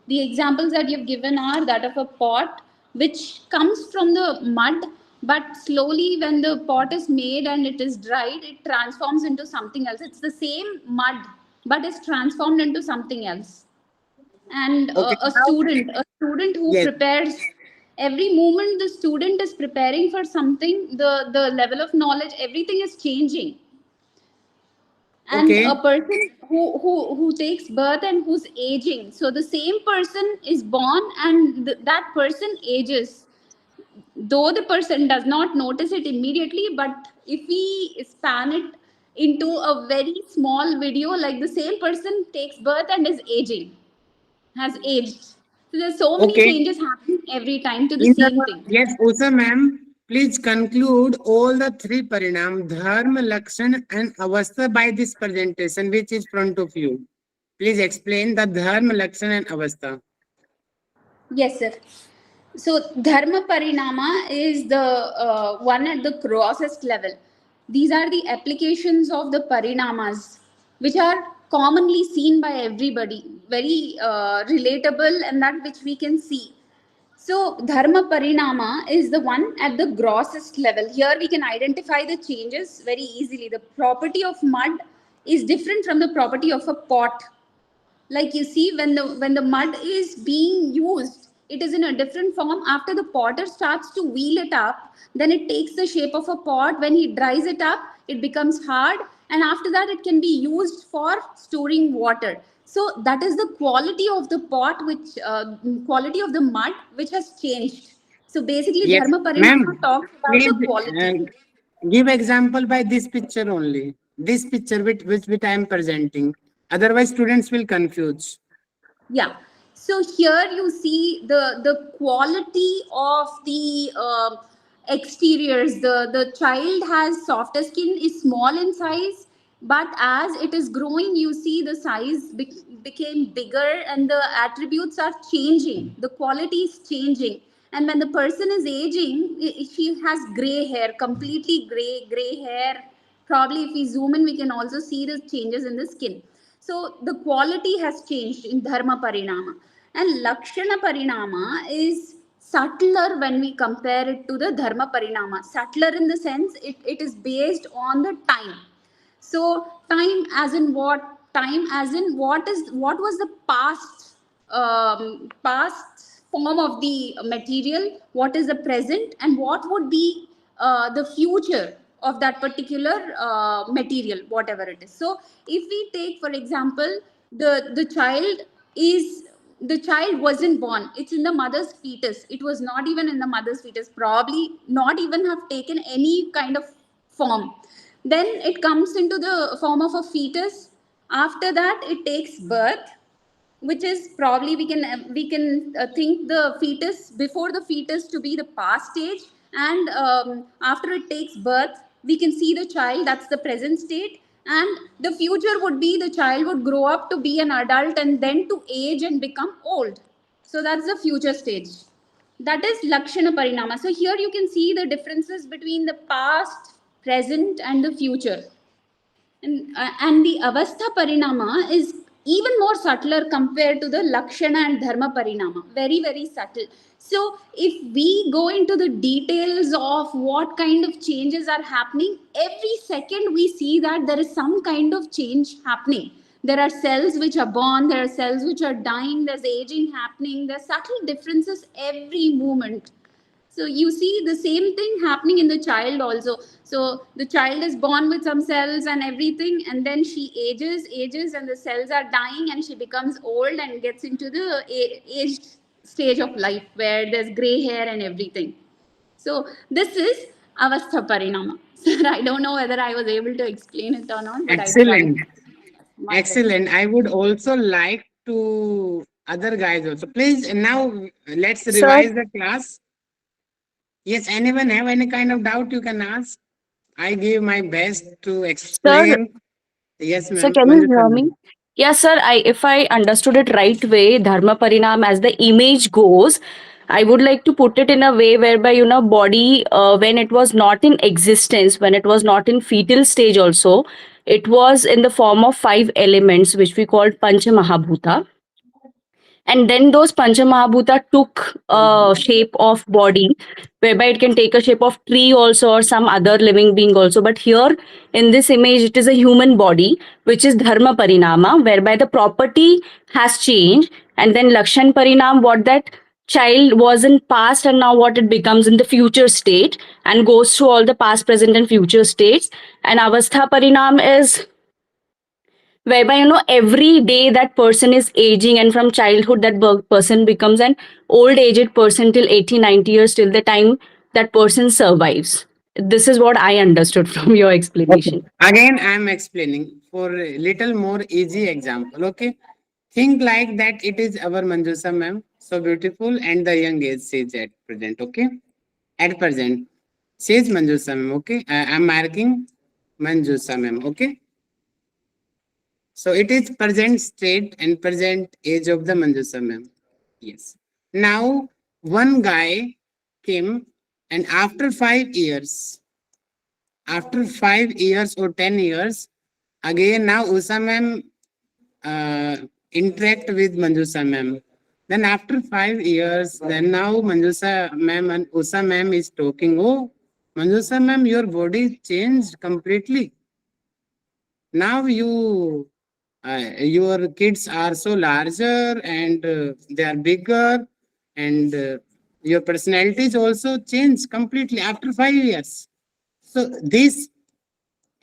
The examples that you've given are that of a pot which comes from the mud, but slowly when the pot is made and it is dried, it transforms into something else. It's the same mud, but it's transformed into something else. And Okay, a student who yes, prepares, every moment the student is preparing for something, the level of knowledge, everything is changing. And a okay, person who takes birth and who's aging, so the same person is born and that person ages, though the person does not notice it immediately, but if we span it into a very small video, like the same person takes birth and is aging, has aged. So there's so many okay. changes happening every time to the In the, same thing. yes, Usha ma'am, please conclude all the three parinam, dharma, lakshan and avastha by this presentation which is front of you. Please explain the dharma, lakshan and avastha. Yes, sir. So dharmaparinama is the one at the grossest level. These are the applications of the parinamas, which are commonly seen by everybody, very relatable, and that which we can see. So dharma parinama is the one at the grossest level. Here we can identify the changes very easily. The property of mud is different from the property of a pot. Like you see, when the mud is being used, it is in a different form. After the potter starts to wheel it up, then it takes the shape of a pot. When he dries it up, it becomes hard, and after that it can be used for storing water. So that is the quality of the pot, which quality of the mud, which has changed. So basically Yes, dharma ma'am, parinama talks about please the quality. give example by this picture only. This picture which I am presenting. Otherwise, students will confuse. Yeah. So here you see the quality of the exteriors. The child has softer skin, is small in size, but as it is growing, you see the size became bigger, and the attributes are changing. The quality is changing. And when the person is aging, she has gray hair, completely gray hair. Probably if we zoom in, we can also see the changes in the skin. So the quality has changed in dharma parinama. And lakshana parinama is subtler when we compare it to the dharma parinama. Subtler in the sense it is based on the time. So time as in what? Time as in what was the past form of the material, what is the present, and what would be the future of that particular material, whatever it is. So if we take, for example, the child is, the child wasn't born, it's in the mother's fetus, it was not even in the mother's fetus, probably not even have taken any kind of form, then it comes into the form of a fetus. After that it takes birth, which is probably we can think the fetus, before the fetus to be the past stage, and after it takes birth we can see the child, that's the present state, and the future would be the child would grow up to be an adult and then to age and become old. So that's the future stage. That is lakshana parinama. So here you can see the differences between the past, present and the future. And the avastha parinama is even more subtler compared to the Lakshana and Dharmaparinama. Very, very subtle. So if we go into the details of what kind of changes are happening, every second we see that there is some kind of change happening. There are cells which are born, there are cells which are dying, there's aging happening, there's subtle differences every moment. So you see the same thing happening in the child also. So the child is born with some cells and everything, and then she ages, and the cells are dying, and she becomes old and gets into the aged stage of life where there's gray hair and everything. So this is avasthaparinama. Sir, I don't know whether I was able to explain it or not, but I Excellent. tried. My best. Excellent. I would also like to other guys also. Please now let's revise the class. Yes, anyone have any kind of doubt you can ask? I give my best to explain. Yes, So ma'am. can you hear Manjushri me? ma'am. Yes, sir. If I understood it right way, dharma parinam as the image goes, I would like to put it in a way whereby body when it was not in existence, when it was not in fetal stage, also it was in the form of 5 elements which we called Pancha Mahabhuta, and then those Pancha Mahabhuta took a shape of body, whereby it can take a shape of tree also or some other living being also. But here in this image, it is a human body, which is Dharma Parinama, whereby the property has changed. And then Lakshan Parinam, what that child was in past and now what it becomes in the future state, and goes through all the past, present, and future states. And Avastha Parinam is whereby every day that person is aging, and from childhood that person becomes an old aged person till 80, 90 years, till the time that person survives. This is what I understood from your Okay. explanation. Again, I am explaining for a little more easy example. Okay. Think like that it is our Manjusa ma'am. So beautiful and the young age she is at present. Okay. At present. She is Manjusa ma'am. Okay. I am marking Manjusa ma'am. Okay. So it is present state and present age of the Manjusa ma'am. Yes. Now one guy came, and after 5 years, after 5 years or 10 years, again now Usha ma'am interact with Manjusa ma'am. Then after 5 years, then now Manjusa ma'am and Usha ma'am is talking, oh, Manjusa ma'am, your body changed completely. Now your kids are so larger, and they are bigger, and your personality is also changed completely after 5 years. So this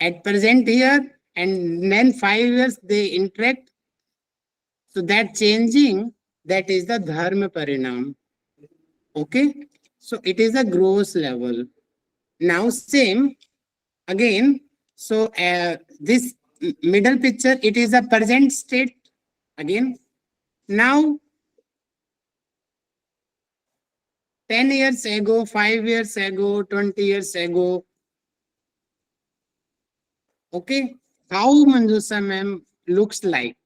at present here, and then 5 years they interact. So that changing, that is the dharma parinam. Okay. So it is a gross level. Now same again. So this middle picture, it is a present state again. Now 10 years ago, 5 years ago, 20 years ago. Okay. How Manjusa ma'am looks like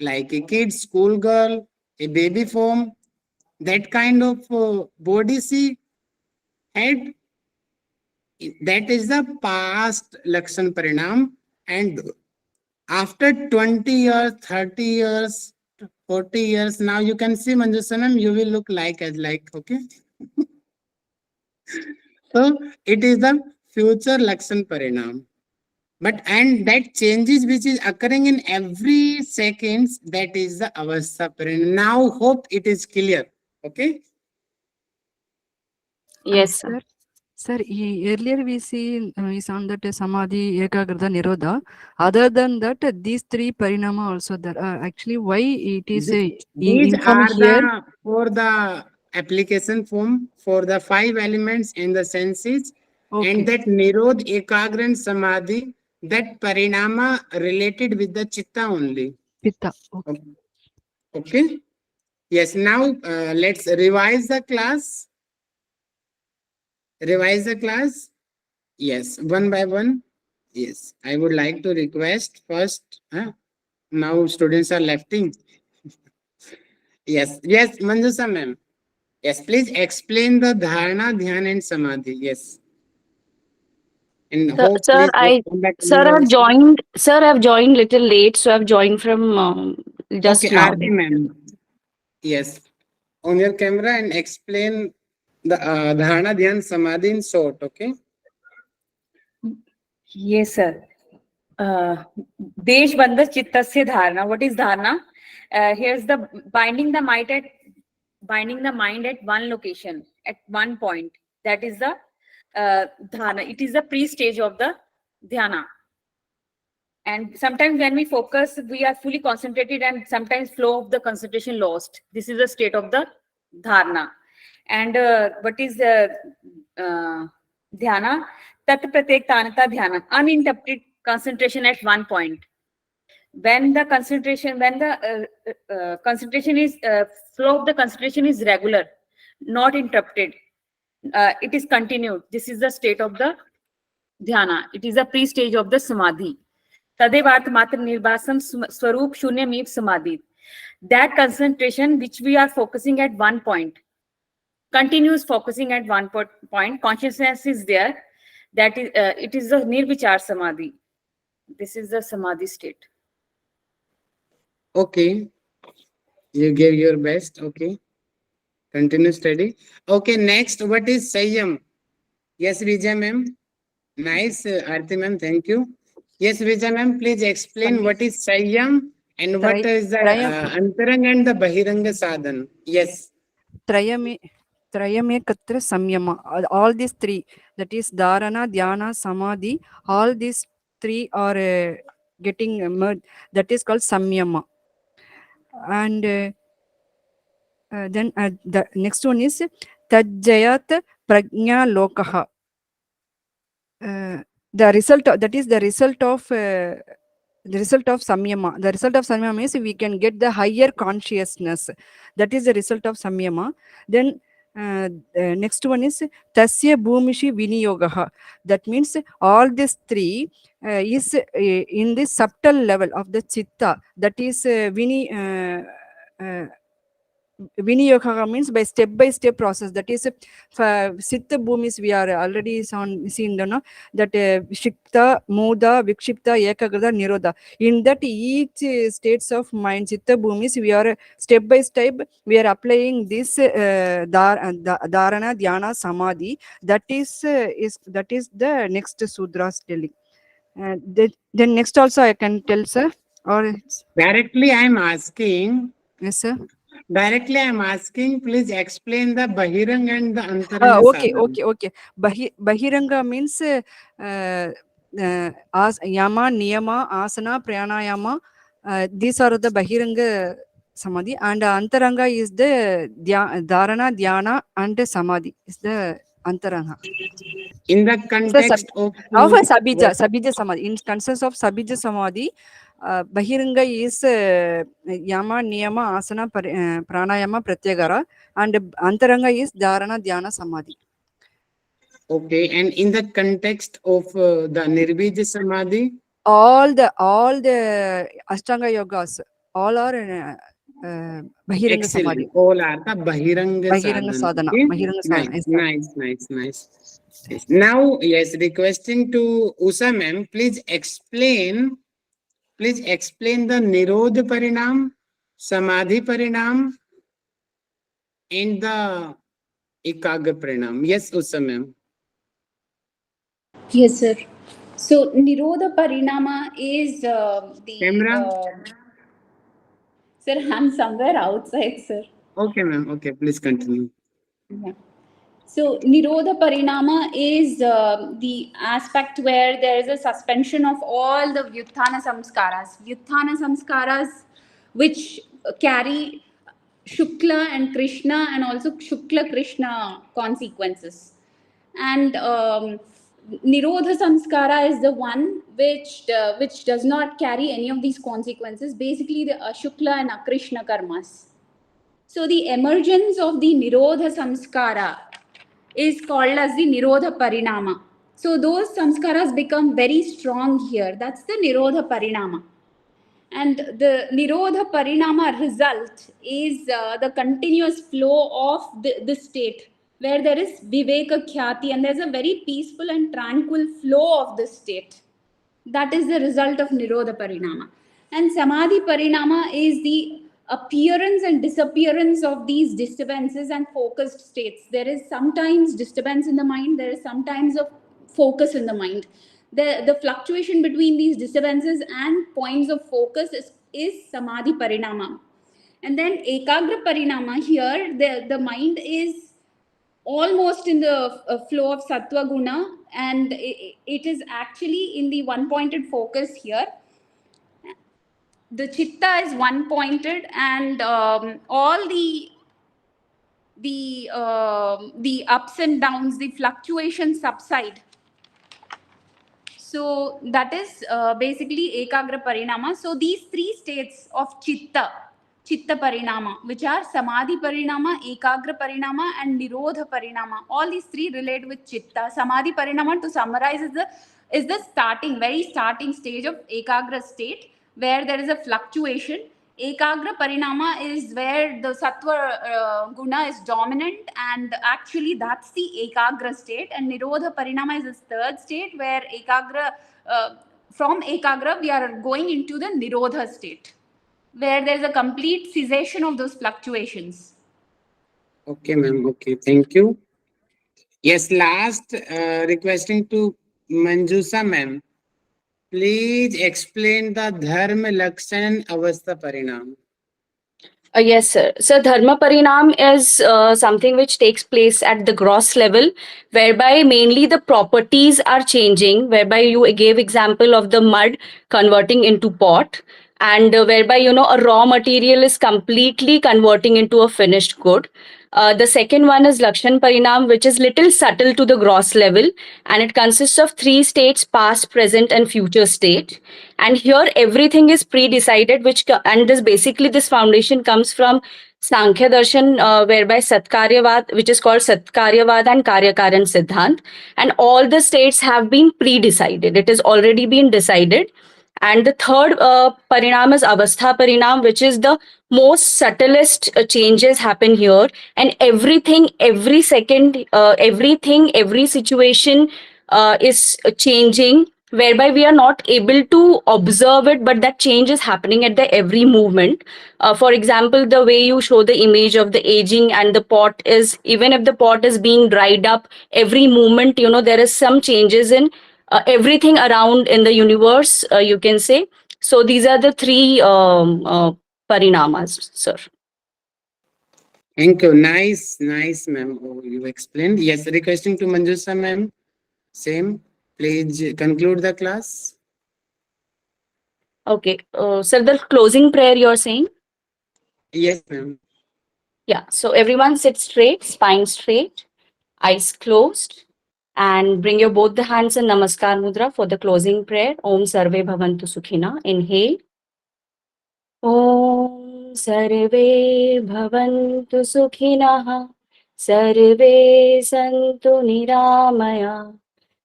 a kid, school girl, a baby form, that kind of body she had. That is the past Lakshan Parinam. And after 20 years, 30 years, 40 years, now you can see Manjusa ma'am, you will look like as like, okay. So it is the future Lakshan Parinam. But and that changes which is occurring in every seconds, that is the avasthaparinama. Now hope it is clear. Okay. Yes, sir. Sir, sir, earlier we saw that samadhi, ekagrata, nirodha. Other than that, these three parinama also there. Actually, why it is These informed are here? the for the application form for the 5 elements in the senses, Okay. and that nirodha, ekagra, and samadhi, that parinama related with the chitta only. Pitta. Okay. Okay. Yes. Now let's revise the class. Revise the class. Yes, one by one. Yes, I would like to request first. Now students are lefting. Yes, yes, Manjusa ma'am. Yes, please explain the dharna, dhyana, and samadhi. Yes. And Sir, hope sir, please come back to sir, me I've also. joined. Sir, I've joined little late, so I've joined from just Okay, now. Aarti ma'am. Yes. On your camera and explain the Dhyana Dhyan Samadhi in short, okay? Yes, sir. Desh bandha chittasya dharna. What is dharna? Here's the binding the mind at one location, at one point. That is the dharna. It is the pre-stage of the dhyana. And sometimes when we focus, we are fully concentrated, and sometimes flow of the concentration lost. This is the state of the dharna. And what is the dhyana? Tat pratek tanata dhyana. Uninterrupted concentration at one point. When the concentration is flow of the concentration is regular, not interrupted, it is continued. This is the state of the dhyana. It is a pre-stage of the samadhi. Tadevarth matra nirbasam swarup shunyam samadhi. That concentration which we are focusing at one point, continuous focusing at one point, consciousness is there. That is, it is the nirvichar samadhi. This is the samadhi state. Okay. You gave your best. Okay. Continue study. Okay. Next, what is Sayyam? Yes, Vijay ma'am. Nice, Aarti ma'am. Thank you. Yes, Vijay ma'am. Please explain what is Sayyam and what is the Antaranga and the Bahiranga Sadhan. Yes. Trayame katra samyama. All these three, that is dharana, dhyana, samadhi, all these three are getting merged. That is called samyama. And then the next one is tajjayat prajna lokaha. The result of, that is the result of samyama. The result of samyama is we can get the higher consciousness. That is the result of samyama. Then next one is tasya bhumishi viniyogaha. That means all these three is in the subtle level of the chitta. That is Viniyoga means by step process. That is Siddha Bhumis we are already seen that Shikta, Muda, Vikshipta, Ekagrata, Nirodha. In that each states of mind, Siddha Bhumis, we are step by step, we are applying this Dharana, Dhyana, Samadhi. That is the next Sudra's telling. Then next also I can tell, sir. Or Directly I am asking. Yes, sir. Directly, I am asking, please explain the Bahiranga and the Antaranga Sadhana. Okay. Bahiranga means Yama, Niyama, Asana, Pranayama. These are the Bahiranga Samadhi. And Antaranga is the Dharana, Dhyana, and Samadhi is the Antaranga. In the context of Sabija Samadhi. In context of Sabija Samadhi, Bahiranga is Yama, Niyama, Asana, Pranayama, Pratyagara, and Antaranga is Dharana, Dhyana, Samadhi. Okay, and in the context of the Nirbija Samadhi? All the Ashtanga yogas, all are Bahiranga Samadhi. All are the Bahiranga Sadhana. Okay? Bahiranga Sadhana. Nice. Yes. Now, yes, requesting to Usha ma'am, please explain the nirodhaparinama, samadhiparinama, and the ekagraparinama. Yes, Usha ma'am. Yes, sir. So nirodhaparinama is sir, I'm somewhere outside, sir. Okay, ma'am. Okay, please continue. Yeah. So nirodhaparinama is the aspect where there is a suspension of all the vyuthana samskaras. Vyuthana samskaras which carry Shukla and Krishna and also Shukla Krishna consequences. And Nirodha Samskara is the one which does not carry any of these consequences, basically the Shukla and Akrishna karmas. So the emergence of the Nirodha Samskara is called as the Nirodhaparinama. So those samskaras become very strong here. That's the Nirodhaparinama. And the Nirodhaparinama result is the continuous flow of this state where there is viveka khyati, and there's a very peaceful and tranquil flow of the state. That is the result of nirodhaparinama. And samadhiparinama is the appearance and disappearance of these disturbances and focused states. There is sometimes disturbance in the mind, there is sometimes a focus in the mind. The fluctuation between these disturbances and points of focus is samadhiparinama. And then ekagra parinama, here the mind is almost in the flow of sattva guna, and it is actually in the one pointed focus here. The chitta is one pointed, and all the ups and downs, the fluctuations subside. So that is basically ekagra parinama. So these three states of chitta parinama, which are samadhi parinama, ekagra parinama, and nirodha parinama, all these three relate with chitta. Samadhi parinama, to summarize, is the very starting stage of ekagra state, where there is a fluctuation. Ekagra parinama is where the sattva guna is dominant, and actually that's the ekagra state. And nirodha parinama is the third state, where from ekagra we are going into the nirodha state, where there is a complete cessation of those fluctuations. Okay, ma'am. Okay, thank you. Yes, last requesting to Manjusa ma'am. Please explain the dharma, lakshan, avasthaparinama. Yes, sir. So dharmaparinam is something which takes place at the gross level, whereby mainly the properties are changing, whereby you gave example of the mud converting into pot, and whereby, a raw material is completely converting into a finished good. The second one is Lakshan Parinam, which is little subtle to the gross level, and it consists of three states: past, present, and future state. And here everything is pre-decided, and this foundation comes from Sankhya Darshan, whereby Satkaryavad, which is called Satkaryavad and Karyakaran Siddhant, and all the states have been pre-decided. It has already been decided. And the third parinam is avasthaparinama, which is the most subtlest changes happen here. And everything, every second, every situation is changing, whereby we are not able to observe it, but that change is happening at the every movement. For example, the way you show the image of the aging and the pot is, even if the pot is being dried up, every movement, there is some changes in everything around in the universe, you can say. So these are the three parinamas, sir. Thank you. Nice, ma'am. Oh, you explained. Yes, requesting to Manjusa ma'am. Same. Please conclude the class. Okay. Sir, the closing prayer you're saying? Yes, ma'am. Yeah. So everyone sit straight, spine straight, eyes closed, and bring your both the hands in Namaskar Mudra for the closing prayer. Om Sarve Bhavantu Sukhina. Inhale. Om Sarve Bhavantu Sukhina. Sarve Santu Niramaya.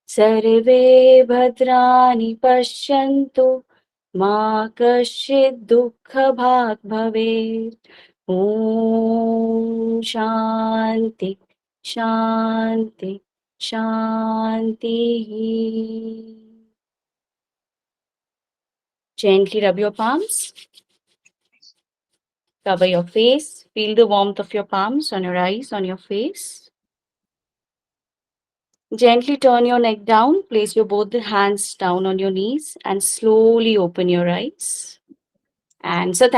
Sarve Bhadrani Pashyantu. Ma Kashchid Dukkha Bhag Bhavet. Om Shanti Shanti Shanti. Gently rub your palms. Cover your face. Feel the warmth of your palms on your eyes, on your face. Gently turn your neck down. Place your both the hands down on your knees and slowly open your eyes. And so